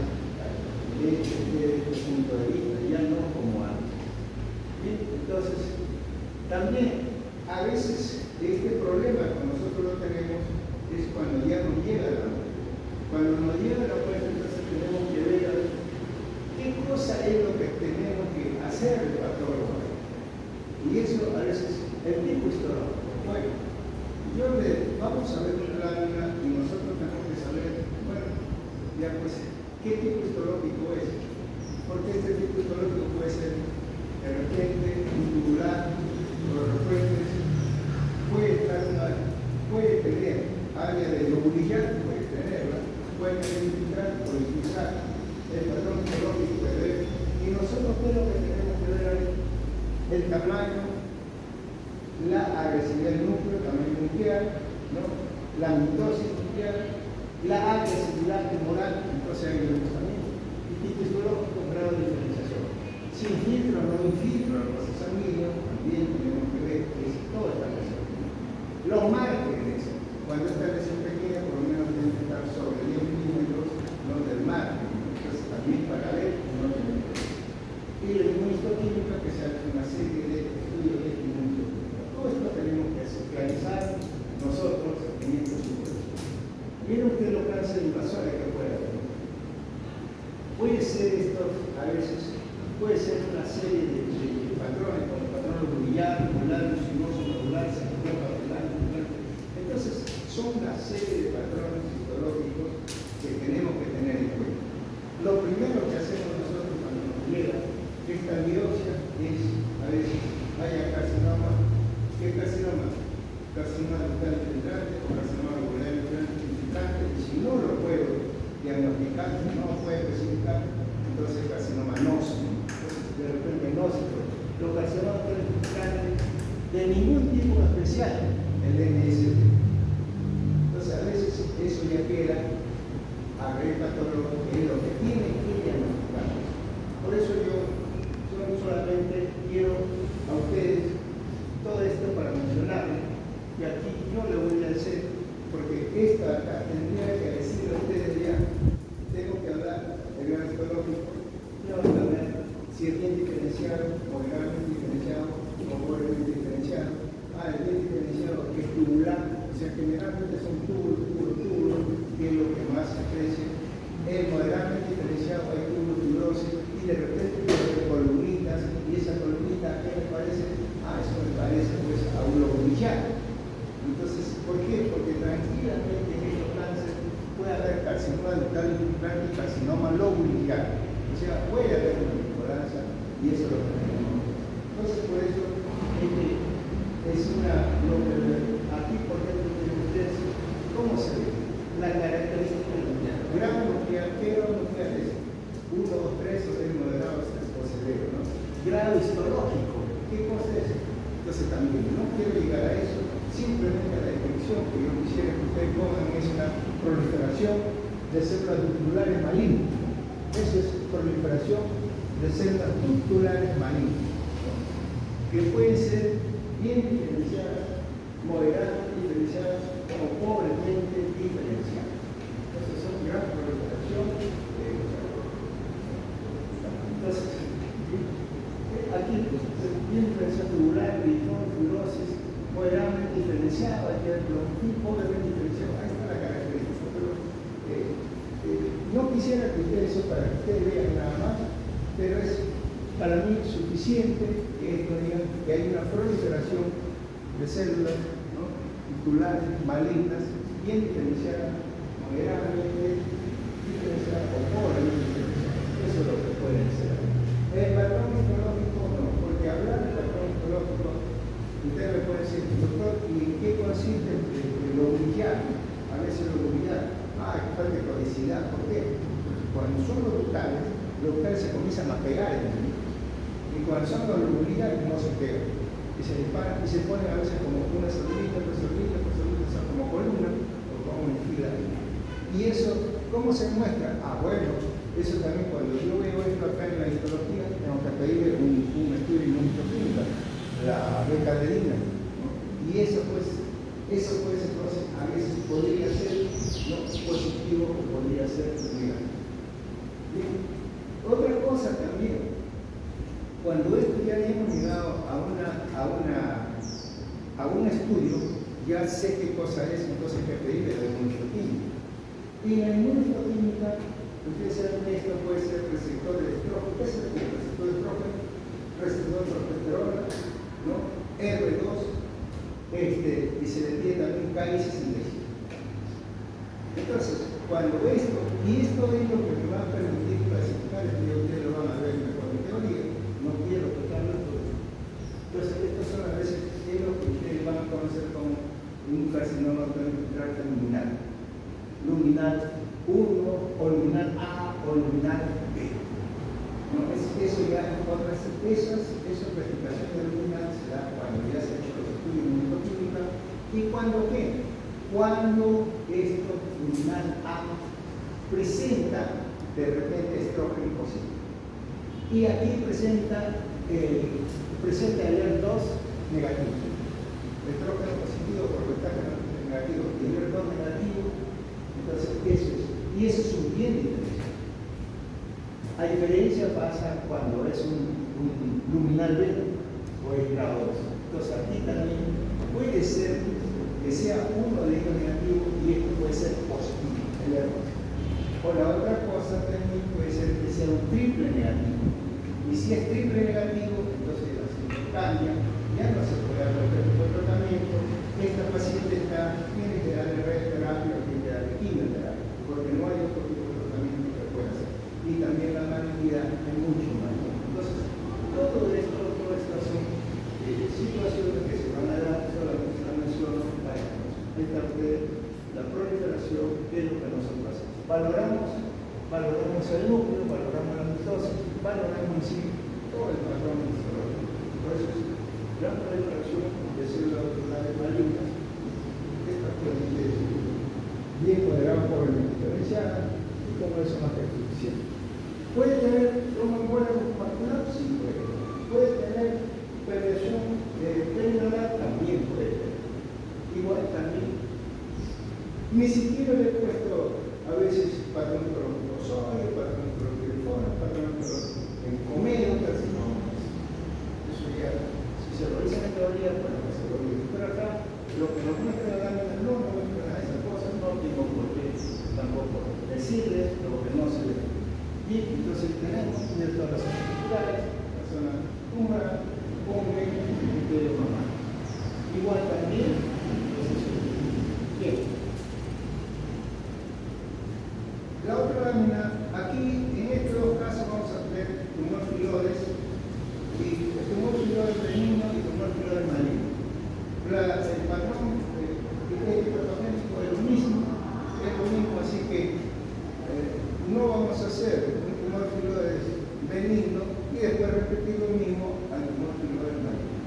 Speaker 2: desde este punto de vista, ya no como antes. Bien, entonces, también a veces este problema que nosotros lo tenemos es cuando ya nos llega la muerte. Cuando nos llega la muerte, entonces tenemos que ver qué cosa es lo que tenemos que hacer el patólogo. Y eso a veces el tipo histológico. Bueno, vamos a ver una lámina y nosotros tenemos que saber, bueno, ya pues, ¿qué tipo histológico es? porque este tipo histológico puede ser de repente un tubular, fluorescentes, puede tener área de lobulillar, puede tenerla, puede tener infiltrar o infiltrar el patrón histológico de ver. Y nosotros qué es lo que tenemos que ver ahí: el tamaño, la agresividad del núcleo, tamaño nuclear, ¿no? La mitosis nuclear, la agresividad tumoral, entonces ahí vemos también. Y tipo histológico, grado de diferenciación. Sin filtro, no infiltro, el proceso sanguíneo, también tenemos que ver que es toda esta lesión. Los márgenes, cuando esta lesión pequeña, por lo menos tiene que estar sobre 10 milímetros, ¿no?, del margen. Entonces también para ver, no tenemos que ver. Y la inmunistoquímica, que se hace una serie de estudios de inmunistoquímica. Todo esto tenemos que realizar nosotros en estos estudios. Miren ustedes los cánceres invasores que puede haber. Puede ser esto, a veces, puede ser una serie de patrones, como el patrón lobulillar, molar, sinuoso, nodular, secundario, papilar. Entonces, son una serie de patrones histológicos que tenemos que tener en cuenta. Lo primero que hacemos nosotros cuando nos llega esta biopsia es, a veces, haya carcinoma. ¿Qué carcinoma? Carcinoma ductal infiltrante o carcinoma lobular infiltrante. Y si no lo puedo diagnosticar, si no lo puedo especificar, entonces carcinoma nóxico. Entonces, de repente nóxico. Los carcinomas infiltrantes de ningún tipo especial, el NST. Entonces, a veces eso ya queda a ver patólogo, que es lo que tiene que diagnosticar. Por eso yo solamente quiero a ustedes todo esto para mencionarles, y aquí yo le voy a decir, porque esta acá tendría que decirle a ustedes ya, tengo que hablar del grado histológico, tengo que hablar si es bien diferenciado, moderadamente diferenciado, o pobremente diferenciado. El bien diferenciado que es tubular, o sea, generalmente son túbulos, que es lo que más se aprecia. El moderadamente diferenciado hay tubulosis, y de repente hay columnitas, y esa columnita, ¿qué me parece? Eso me parece pues a un lobulillar. Entonces, ¿por qué? Porque tranquilamente en estos cánceres puede haber carcinoma ductal infiltrante y carcinoma lobulillar. O sea, puede haber una vinculancia, y eso es lo que tenemos. Entonces, por eso, es una, aquí, por ejemplo, tienen ustedes, ¿cómo se ve? La característica nuclear. Grado nuclear, ¿qué grado nuclear es? 1, 2, 3, o sea, moderado o severo, ¿no? Grado histológico, ¿qué cosa es? Entonces, también no quiero llegar a eso, simplemente a la definición que yo quisiera que ustedes pongan es una proliferación de células ductulares malignas. Eso es proliferación de células ductulares malignas, ¿no?, que pueden ser bien diferenciadas, moderadamente diferenciadas o pobremente diferenciadas. Entonces son gran proliferación de entonces, aquí bien diferenciado tubular, gritón, fibrosis, moderadamente diferenciado, hay que verlo, pobremente diferenciado. Ahí está la característica, pero no quisiera que ustedes eso para que ustedes vean nada más, pero es para mí suficiente que esto diga que hay una proliferación de células, ¿no?, tubulares malignas, bien diferenciadas, moderadamente diferenciadas o pobremente diferenciadas. Eso es lo que pueden ser. El patrón histológico no, porque hablar del patrón histológico, ustedes me pueden decir, doctor, ¿y en qué consiste el lobulillar? A veces el lobulillar, que falta cronicidad. ¿Por qué? Porque cuando son los ductales se comienzan a pegar en el mismo. Y cuando son los lobulillares no se pegan. Y se disparan y se ponen a veces como una célula, son como columna o como una fila. Y eso, ¿cómo se muestra? Bueno, eso también cuando yo veo esto acá en la histología, tengo que pedirle un estudio inmunistoquímico, la becaderina, ¿no? Y eso pues entonces a veces podría ser, ¿no?, positivo o podría ser negativo. Bien. Otra cosa también, cuando esto ya hemos llegado a un estudio, ya sé qué cosa es, entonces hay que pedirle la inmunistoquímica. Y en la inmunistoquímica, ustedes saben que esto puede ser receptor de estrógeno. ¿Qué es el receptor de estrógeno? Receptor de progesterona, ¿no? R2, y se le pide también Ki-67. Entonces, cuando esto, y esto es lo que me va a permitir clasificar, y ustedes lo van a ver conocer como un carcinoma del tracto luminal. Luminal 1 o luminal A o luminal B. No, eso ya, esas clasificaciones de luminal se dan cuando ya se han hecho los estudios de inmunoquímica. ¿Y cuando qué? Cuando esto luminal A presenta de repente estrógeno positivo. Y aquí presenta el ER2 negativo. Estrógeno positivo por ventaja negativo y el ER2 negativo. Entonces, eso es. Y eso es un bien diferencial. A diferencia pasa cuando es un luminal B o el grado 2. Entonces, aquí también puede ser que sea uno de ellos negativo y esto puede ser positivo, el ER2. O la otra cosa también puede ser que sea un triple negativo. Y si es triple negativo, entonces la situación cambia, ya no se puede dar el tratamiento. Esta paciente tiene que darle radioterapia o tiene que darle quimioterapia, porque no hay otro tipo de tratamiento que pueda hacer. Y también la malignidad es mucho mayor. Entonces, todas estas son situaciones que se van a dar, solamente la menciono para esta la proliferación es lo que nosotros hacemos. Valoramos el núcleo, valoramos la mitosis, valoramos en sí todo el patrón histológico. Por eso es gran proliferación de células vasculares malignas. Esta actualmente es bien moderada por el diferencial y como eso más que suficiente. ¿Puede tener tromboembolia muscular? Sí, puede. ¿Puede tener perversión peritoneal? También puede tener. Igual también. Ni siquiera le he puesto a veces patrón cronocosóide, patrón cronopiriforme, patrón encomedo, carcinomas. Eso ya, si se realiza en teoría, bueno, pues se lo digo. Pero acá, lo que nos muestra la lámina no nos muestra esas cosas, no tengo por qué tampoco decirles lo que no se ve. Bien, entonces tenemos todas las estructurales, la zona tumoral, hombre, y mamá. Igual también, bien. La otra lámina, aquí en estos dos casos vamos a tener tumor filodes, y el tumor filodes benigno y tumor filodes maligno. El patrón patógeno es lo mismo, así que no vamos a hacer un tumor filodes benigno y después repetir lo mismo al tumor filodes maligno.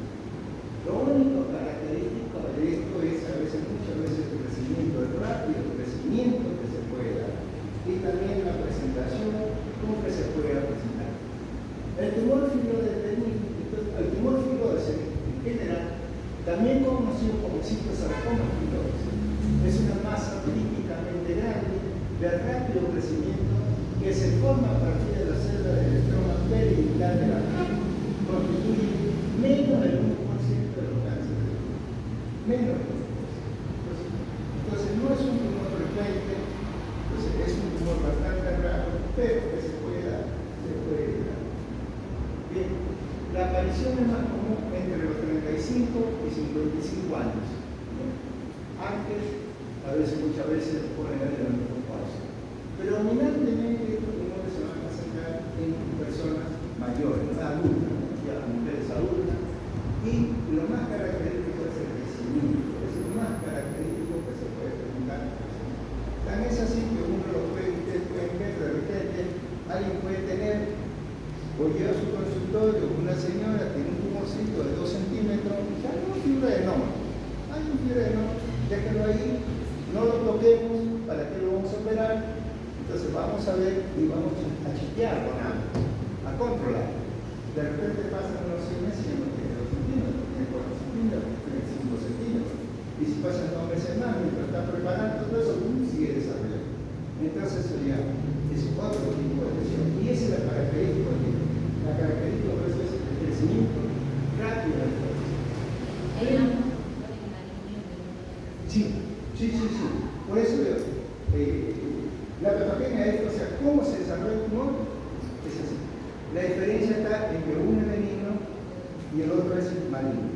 Speaker 2: Lo único característico de esto es muchas veces el crecimiento, el rápido crecimiento que se puede dar. Y también la presentación, cómo que se puede presentar. El tumor filodes en general, también conocido como citosarcoma filodes, es una masa típicamente grande de rápido crecimiento que se forma a partir de la célula del estroma perivital de la piel, constituye menos del 1% de los cánceres. Menos del 1%. Entonces no es un tumor frecuente. Entonces es un tumor bastante raro, pero que se puede dar. Bien, la aparición es más común entre los 35 y 55 años. Antes, muchas veces ponen ahí la menopausia. Predominantemente estos tumores se van a presentar en personas mayores, adultas, ya mujeres adultas, y lo más característico es el crecimiento, es lo más característico que se puede presentar. Tan es así que ustedes pueden ver de repente, alguien puede tener, o llega a su consultorio, una señora tiene un tumorcito de 2 centímetros, y hay un fibroadenoma, déjenlo ahí, no lo toquemos, ¿para qué lo vamos a operar? Entonces vamos a ver y vamos a chequear con algo, a controlar. De repente pasan unos 6 meses y no tiene 2 centímetros, tiene 4 centímetros, tiene 5 centímetros. Y si pasan 2 meses más, mientras está preparando todo eso, sigue desarrollando. Entonces sería otro tipo de lesión. Y esa es la característica de la característica de eso es el crecimiento rápido del proceso. Sí. Por eso la patogenia es, o sea, cómo se desarrolla el tumor, es así. La diferencia está entre uno es benigno y el otro es maligno.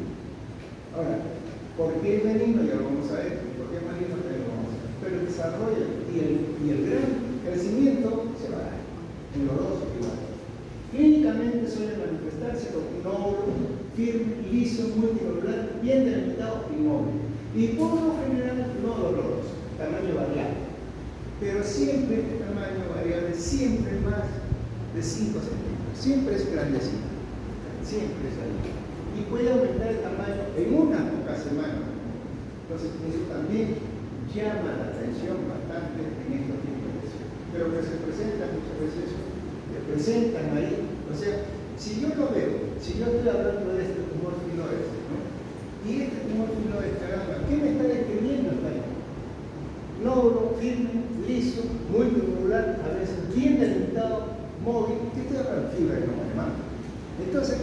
Speaker 2: Ahora, ¿por qué es benigno? Ya lo vamos a ver. ¿Por qué es maligno? Ya lo vamos a ver. Pero el desarrollo y el gran crecimiento se va a dar en los dos igual. Clínicamente suele manifestarse con un nódulo firme, liso, multilocular, bien delimitado y móvil. Y por lo general no doloroso, tamaño variable. Pero siempre este tamaño variable, siempre más de 5 centímetros. Siempre es grandecito. Siempre es ahí. Y puede aumentar el tamaño en unas pocas semanas. Entonces eso también llama la atención bastante en estos tipos de lesiones. Pero que se presentan muchas veces, se presentan ahí. O sea, si yo lo veo, si yo estoy hablando de este tumor filoeste, ¿no? Y este tumor filoeste, ¿qué me está describiendo hasta ahí? Nódulo, firme, liso, muy tubular, a veces bien delimitado, móvil, que estoy hablando de fibroadenoma de mama. Entonces,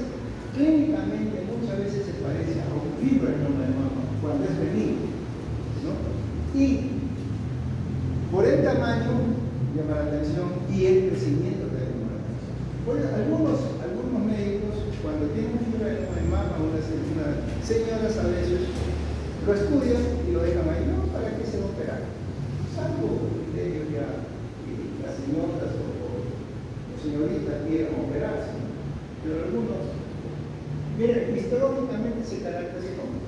Speaker 2: clínicamente muchas veces se parece a un fibroadenoma de mama cuando es benigno, ¿no? Y por el tamaño llama la atención y el crecimiento también llama la atención. Por algunos médicos, cuando tienen fibroadenoma de mama, unas señoras a veces lo estudian y lo dejan ahí, no, ¿para qué se va a operar? Salvo ellos ya, y las señoras o señoritas quieran operarse, pero algunos, miren, histológicamente se caracterizan.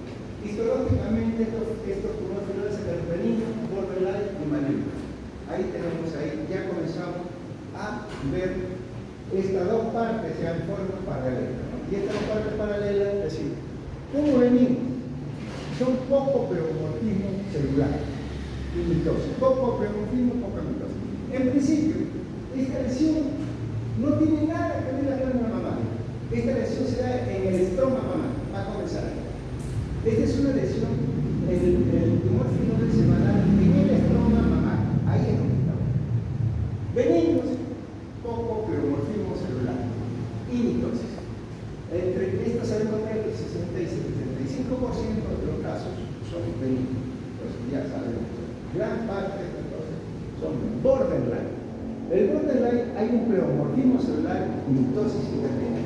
Speaker 2: Histológicamente estos tumores filosos se caracterizan por borderline y maligno. Ahí tenemos, ya comenzamos a ver estas dos partes ya en forma paralela, ¿no? Y estas dos partes paralelas, es decir, como venimos, son poco pleomorfismo celular y mitosis. Poco pleomorfismo, poca mitosis. En principio, esta lesión no tiene nada que ver con la glándula mamaria. Esta lesión se da en el estroma mamario. Va a comenzar ahí. Esta es una lesión, el tumor filoide se va a dar en el estroma mamario. Ahí es donde estamos. Venimos, poco pleomorfismo celular y mitosis. Entre estos sabemos que el 60 y 75% de los casos son benignos. Entonces ya sabemos, gran parte de estas cosas son borderline. El borderline hay un pleomorfismo celular y mitosis intermedia.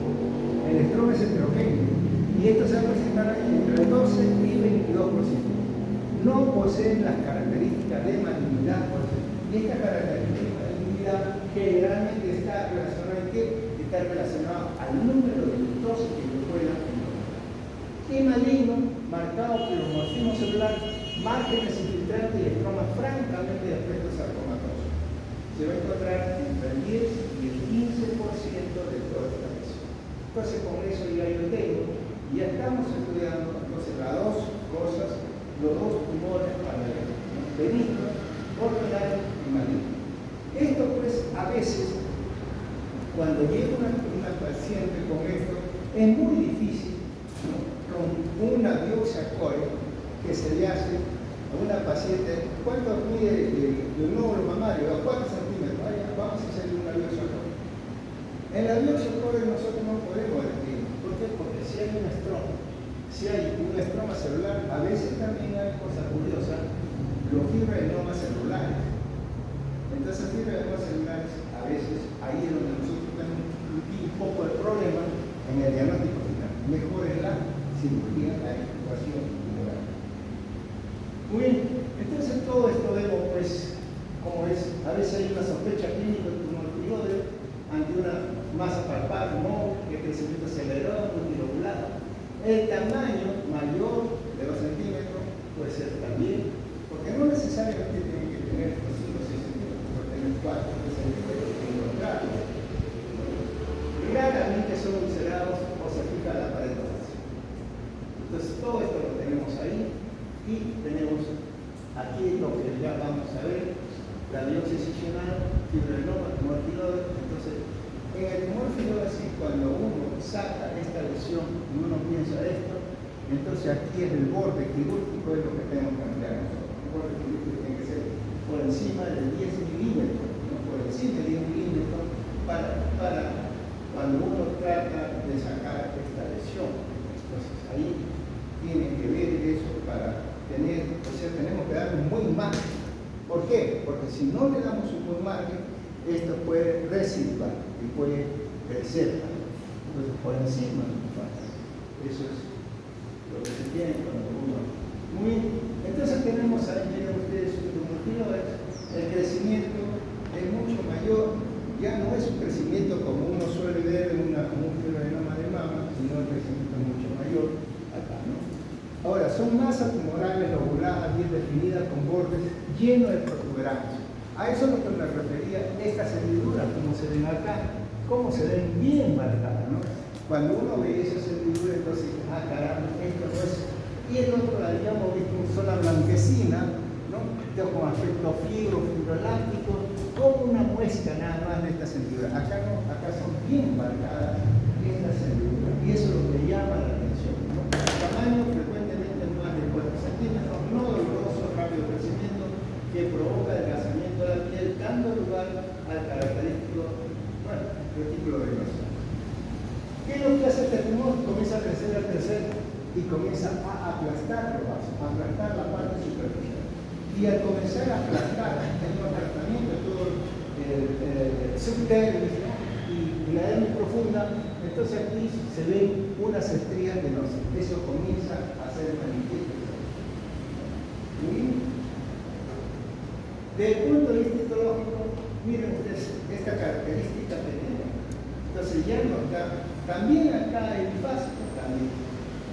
Speaker 2: El estroma es heterogéneo y esto se va a presentar entre el 12 y 22%. No poseen las características de malignidad, y esta característica de malignidad generalmente está relacionada ¿en qué? Está relacionado al número de mitosis que se puedan encontrar. Y maligno, marcado por pleomorfismo celular, márgenes infiltrantes y estroma francamente de aspecto sarcomatoso. Se va a encontrar entre el 10 y el 15% de toda esta lesión. Entonces con eso ya yo tengo, ya estamos estudiando entonces las dos cosas, los dos tumores paralelos, benigno, borderline y maligno. Esto pues a veces, cuando llega una paciente con esto, es muy difícil, ¿no? Con una biopsia core que se le hace a una paciente, ¿cuánto mide el nódulo mamario? ¿A cuántos centímetros? Vamos a hacerle una biopsia core. En la biopsia core nosotros no podemos decir. ¿Por qué? Porque si hay un estroma celular, a veces también hay cosas curiosas, los fibroadenomas celulares. Entonces, fibroadenomas celulares, a veces, ahí es donde nosotros tenemos un poco de problema en el diagnóstico final. Mejor en la cirugía, la evacuación tumoral. Muy bien, entonces todo esto vemos, pues, como es, a veces hay una sospecha clínica de tumor filoide ante una masa palpable, ¿no? El crecimiento acelerado, multilocular. El tamaño mayor de 2 centímetros puede ser también, porque no necesariamente tiene que tener 5 o 6 centímetros, puede tener 4 o 6 centímetros en contrario. Raramente son ulcerados o se fija la pared torácica. Entonces todo esto lo tenemos ahí y tenemos aquí lo que ya vamos a ver, la biopsia excisional, fibroadenoma, tumor filoide. Entonces, en el tumor filoide, cuando uno saca esta lesión y uno piensa esto, entonces aquí es el borde quirúrgico, es lo que tenemos que cambiar nosotros. El borde quirúrgico tiene que ser por encima de 10 milímetros, no por encima de 10 milímetros, para cuando uno trata de sacar esta lesión. Entonces ahí tiene que ver eso para tener, o sea, tenemos que darle un buen margen. ¿Por qué? Porque si no le damos un buen margen, esto puede residuar y puede crecer. Entonces, por encima, eso es lo que se tiene cuando uno. Muy bien. Entonces tenemos ahí, miren ustedes, un tumor filoide, el crecimiento es mucho mayor, ya no es un crecimiento como uno suele ver en un fibroadenoma de mama, sino el crecimiento es mucho mayor. son masas tumorales lobuladas bien definidas con bordes llenos de protuberancias. A eso es lo que me refería estas hendiduras, como se ven acá, como se ven bien marcadas, ¿no? Cuando uno ve esas hendiduras, entonces, caramba, esto no es. Y el otro la habíamos visto en zona blanquecina, ¿no? Con aspecto fibroelástico, como una muestra nada más de estas hendiduras. Acá no, acá son bien marcadas estas hendiduras, y eso es lo que llama la atención, ¿no? El tamaño frecuentemente es más de 4 centímetros, no doloroso, rápido crecimiento, que provoca desgastamiento de la piel, dando lugar al característico, bueno, retículo venoso. ¿Qué es lo que hace este tumor? Comienza a crecer y comienza a aplastar los vasos, a aplastar la parte superficial. Y al comenzar a aplastar el aplastamiento de todo el subdermis, ¿no? y la dermis profunda, entonces aquí se ven unas estrías venosas. Eso comienza a ser manifiesto. Desde el punto de vista histológico, miren ustedes esta característica que tiene. Entonces ya no está, también acá el linfático también.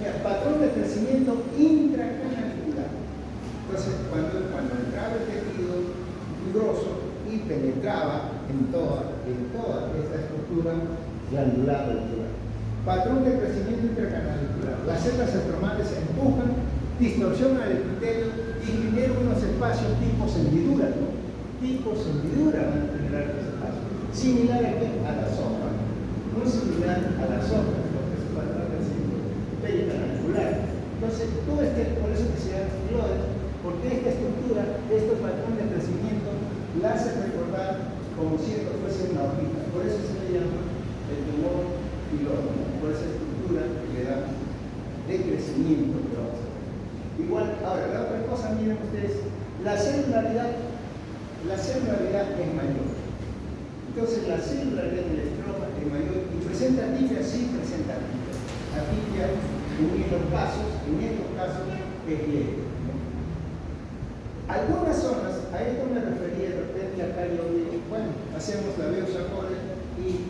Speaker 2: Mira, patrón de crecimiento intracanalicular. Entonces cuando entraba el tejido fibroso y penetraba en toda esta estructura glandular. Patrón de crecimiento intracanalicular. Las células estromales se empujan, distorsionan el epitelio y generan unos espacios tipos hendiduras, ¿no? Tipos hendiduras van a generar los espacios. Similar a la sopa. No similar a la sopa, porque es un patrón de crecimiento pericanalicular. Entonces, todo por eso que se llama filodes, porque esta estructura, este patrón de crecimiento, la hace recordar como si esto fuese una hojita. Por eso se le llama el tumor filoso, ¿no? Por esa estructura que le da de crecimiento que vamos a ver. Igual, ahora, la otra cosa, miren ustedes, la celularidad es mayor. Entonces, la celularidad del estroma es mayor y presenta atipia, sí presenta atipia. Atipia en estos casos es leve. Algunas zonas, a esto me refería de repente acá yo digo, bueno, hacemos la biopsia y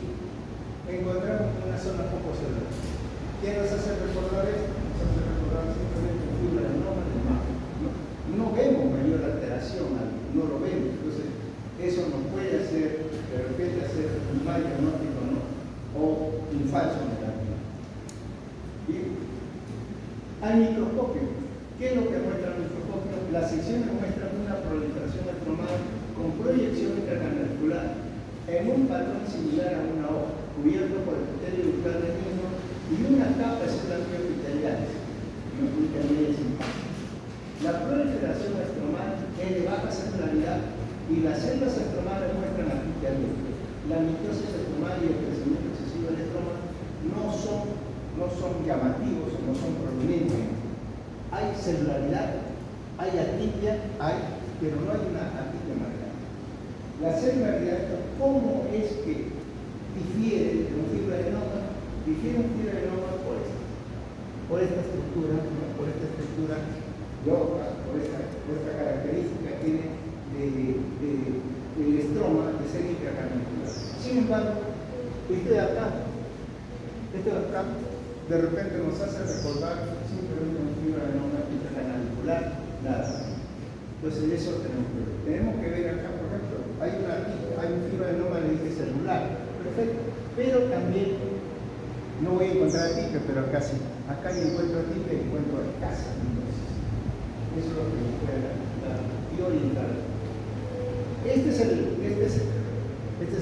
Speaker 2: encontramos una zona poco celular. ¿Qué nos hace recordar esto? Nos hace recordar simplemente un fibroadenoma del mapa. No vemos mayor alteración, no lo vemos. Entonces, eso nos puede hacer, de repente, hacer un mal diagnóstico, ¿no? O un falso negativo. Bien. Al microscopio. ¿Qué es lo que muestra el microscopio? Las secciones muestran una proliferación estromal con proyección intracanalicular en un patrón similar a una hoja, cubierto por el epitelio bucal del mismo y una capa de células epiteliales. La proliferación estromal es de baja celularidad y las células estromales muestran atipia libre. La mitosis estromal y el crecimiento excesivo del estroma no son llamativos, no son prominentes. Hay celularidad, hay atipia, pero no hay una atipia marcada. La celularidad, ¿cómo es que difiere de un fibroadenoma? Difiere un fibroadenoma por esta estructura, ¿no? Por esta estructura loca, por esta característica que tiene del estroma de ser intracanalicular. Sin embargo, este de acá, de repente nos hace recordar simplemente un fibroadenoma intracanalicular, nada. Entonces eso tenemos que ver acá, por ejemplo, hay un fibroadenoma de celular, perfecto, pero también no voy a encontrar atipia, pero acá sí. Acá yo encuentro atipia y encuentro escasa mitosis. Eso es lo que nos puede dar y orientar. Este es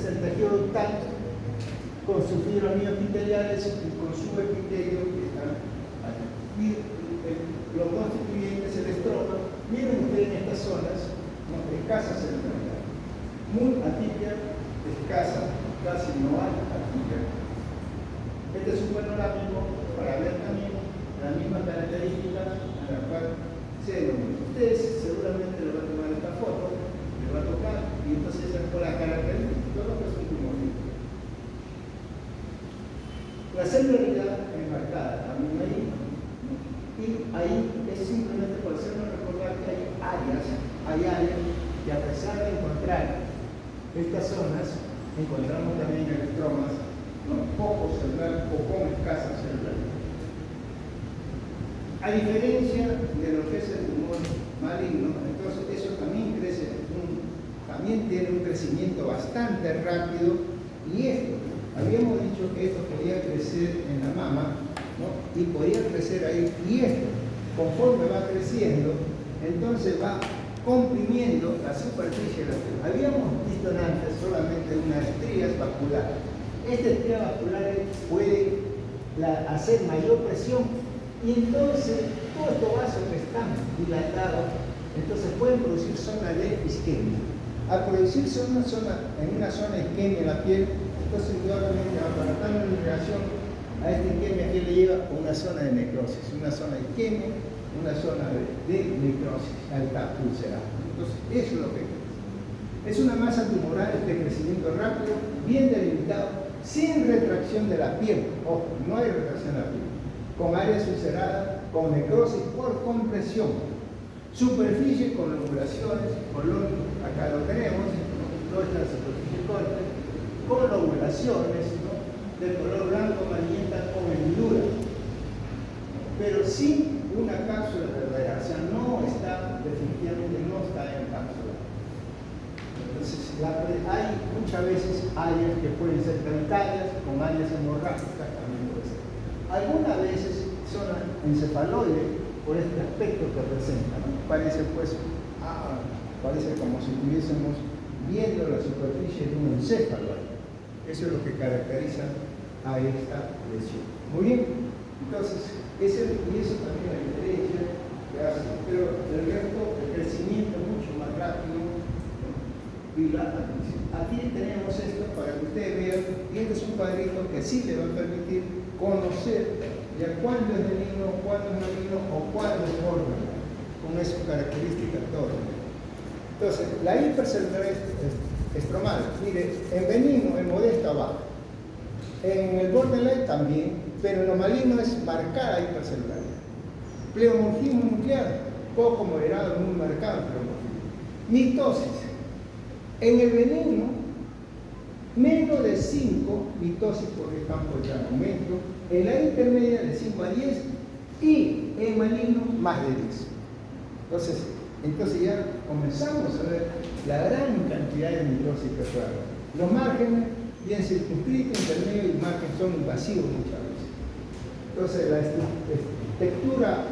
Speaker 2: el tejido ductal con su fibra mioepiteliales y con su epitelio que está aquí. Y lo constituyente es el estroma. Miren ustedes en estas zonas, ¿no? Escasa celularidad. Muy atipia, escasa, casi no hay atipia. Este es un panorámico para ver también la misma característica en la cual se denomina. Ustedes seguramente le van a tomar esta foto, le va a tocar, y entonces es por la característica, todo lo que es un tumorito. La celularidad es marcada también ahí, y ahí es simplemente por hacernos recordar que hay áreas que a pesar de encontrar estas zonas, encontramos también electromas, ¿no? Poco celular o con escasa celularidad. A diferencia de lo que es el tumor maligno, entonces eso también crece, también tiene un crecimiento bastante rápido, y esto, habíamos dicho que esto podía crecer en la mama, ¿no? Y podía crecer ahí, y esto, conforme va creciendo, entonces va comprimiendo la superficie de la piel. Habíamos visto antes solamente unas estrías vasculares. Esta estría vascular puede hacer mayor presión, y entonces todos estos vasos que están dilatados, entonces pueden producir zona de isquemia. Al producirse en una zona de isquemia en la piel, entonces indudablemente aparatando en relación a esta isquemia que le lleva a una zona de necrosis, una zona de isquemia, una zona de necrosis alta ulcerada. Entonces, eso es lo que es una masa tumoral de crecimiento rápido, bien delimitado, sin retracción de la piel. Ojo, no hay retracción de la piel. Con áreas ulceradas, con necrosis por compresión. Superficie con lobulaciones, color, acá lo tenemos, toda esta superficie corta, con lobulaciones, ¿no? De color blanco, amarillenta o hendidura, pero sin una cápsula verdadera, o sea, no está, definitivamente no está en cápsula. Entonces, hay muchas veces áreas que pueden ser sanitarias, con áreas hemorrágicas también puede ser. Algunas veces son encefaloides por este aspecto que presenta, ¿no? Parece pues, parece como si estuviésemos viendo la superficie de un encéfalo. Eso es lo que caracteriza a esta lesión. Muy bien, entonces, y eso también la diferencia que hace, pero el resto, el crecimiento mucho más rápido, y la atención. Aquí tenemos esto para que ustedes vean, y este es un cuadrito que sí le va a permitir conocer ya cuándo es benigno, cuándo es maligno o cuándo es órgano, con esa característica todo. Entonces, la hipercelularidad estromal, mire, en benigno, en modesto baja. En el borderline también, pero en lo maligno es marcada hipercelularidad. Pleomorfismo nuclear, poco moderado, muy marcado pleomorfismo. Mitosis. En el benigno, menos de 5 mitosis por el campo de aumento. En la intermedia de 5 a 10 y en maligno más de 10. Entonces ya comenzamos a ver la gran cantidad de mitosis que puede haber. Los márgenes, bien circunscritos, intermedio y margen, son invasivos muchas veces. Entonces la textura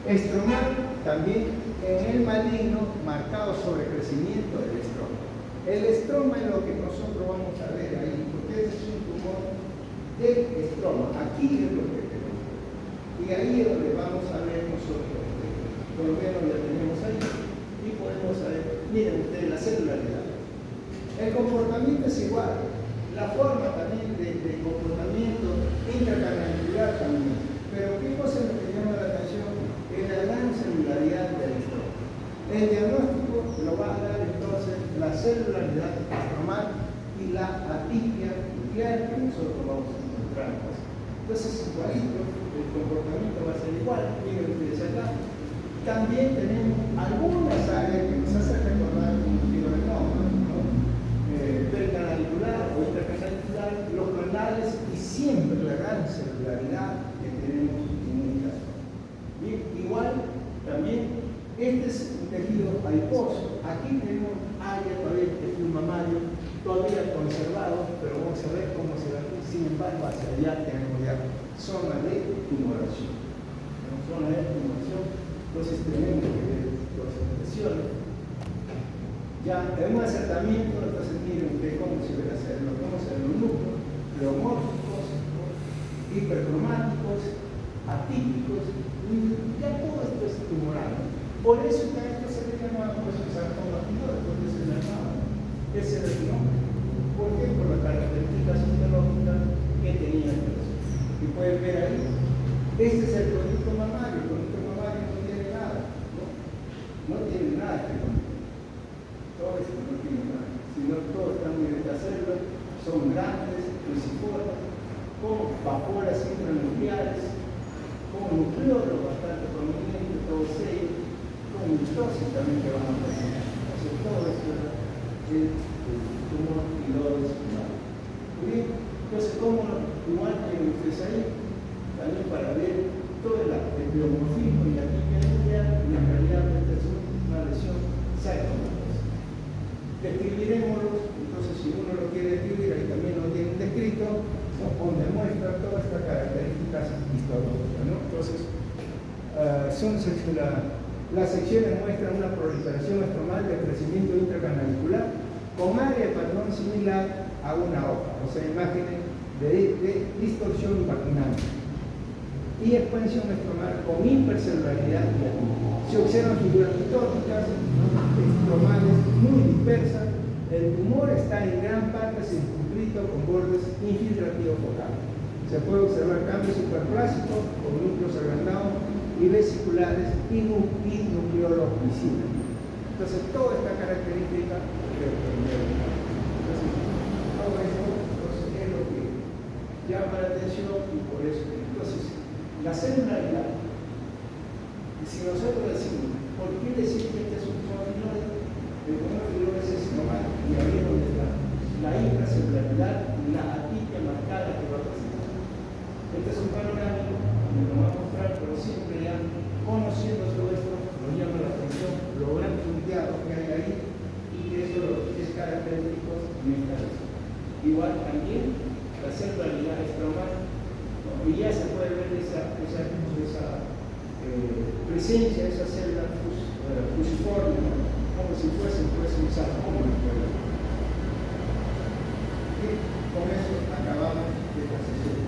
Speaker 2: estromal también en el maligno marcado sobre crecimiento del estroma. El estroma es lo que nosotros vamos a ver ahí, porque ese es un tumor del estroma. Aquí es lo que tenemos. Y ahí es donde vamos a ver nosotros. Por lo menos ya tenemos ahí. Y podemos saber, miren ustedes, la celularidad. El comportamiento es igual. La forma también de comportamiento intracanalicular también. Pero ¿qué cosa es lo que llama la atención? Es la gran celularidad del estroma. El diagnóstico lo va a dar entonces la celularidad estromal y la atipia nuclear que nosotros vamos a encontrar. Entonces, igualito, el comportamiento va a ser igual. Miren ustedes acá. También tenemos algunas áreas que nos hacen recordar como fibroadenoma, ¿no? Percanalicular o intracanalicular, los canales y siempre la gran celularidad que tenemos en esta zona. Bien, igual también este es un tejido adiposo. Aquí tenemos área todavía de tejido mamario, todavía conservado, pero vamos a ver cómo se va. Sin embargo, hacia allá tenemos ya zona de tumoración. Zona de tumoración. Entonces tenemos que ver las expresiones. Ya en un acercamiento, entonces miren ustedes cómo se ven hacerlo, cómo se ven los núcleos, pleomórficos, hipercromáticos, atípicos, ya todo esto es tumoral. Por eso que a esto se le llama sarcoma piloso, porque se le llamaba. Ese era el nombre. ¿Por qué? Por las características histológicas que tenía el proceso. Y pueden ver ahí, este es el producto mamario. El producto mamario no tiene nada, ¿no? No tiene nada que ver. Todo esto no tiene nada, sino todo está muy de las células, son grandes, cruciformes, con vaporas intranucleares, con nucleolo bastante prominente, todo sello, con mitosis también que van a presentar. Entonces todo esto es el tumor piloso espumoso. Muy bien, entonces como igual tienen ustedes ahí, también para ver todo el pleomorfismo y Describiremos, entonces si uno lo quiere describir, ahí también lo tienen descrito, ¿no? Donde muestra todas estas características histológicas, ¿no? Entonces, las secciones muestran una proliferación estromal de crecimiento intracanalicular con área de patrón similar a una hoja, o sea, imágenes de distorsión vaginal y expansión estromal con hipercelularidad y atípica. Se observan figuras mitóticas, estromales muy dispersas. El tumor está en gran parte circunscrito con bordes infiltrativos focales. Se puede observar cambios superplásicos con núcleos agrandados y vesiculares y nucleolos visibles. Entonces, toda esta característica todo esto es lo que llama la atención y por eso. Entonces, la celularidad, si nosotros decimos, ¿por qué decir que este es un tumor filoide? El tumor filoide es normal y ahí es donde está la intracelularidad y la atipia marcada que va a presentar. Este es un panorámico, me lo va a mostrar, pero siempre ya conociendo todo esto, nos llama la atención lo gran punteado que hay ahí y que eso es característico de esta lesión. Igual también la celularidad estromal, ¿no? Y ya se puede ver esa presencia de esa célula fusiforme, ¿no? Como si fuese un sarcoma. Y con eso acabamos esta sesión.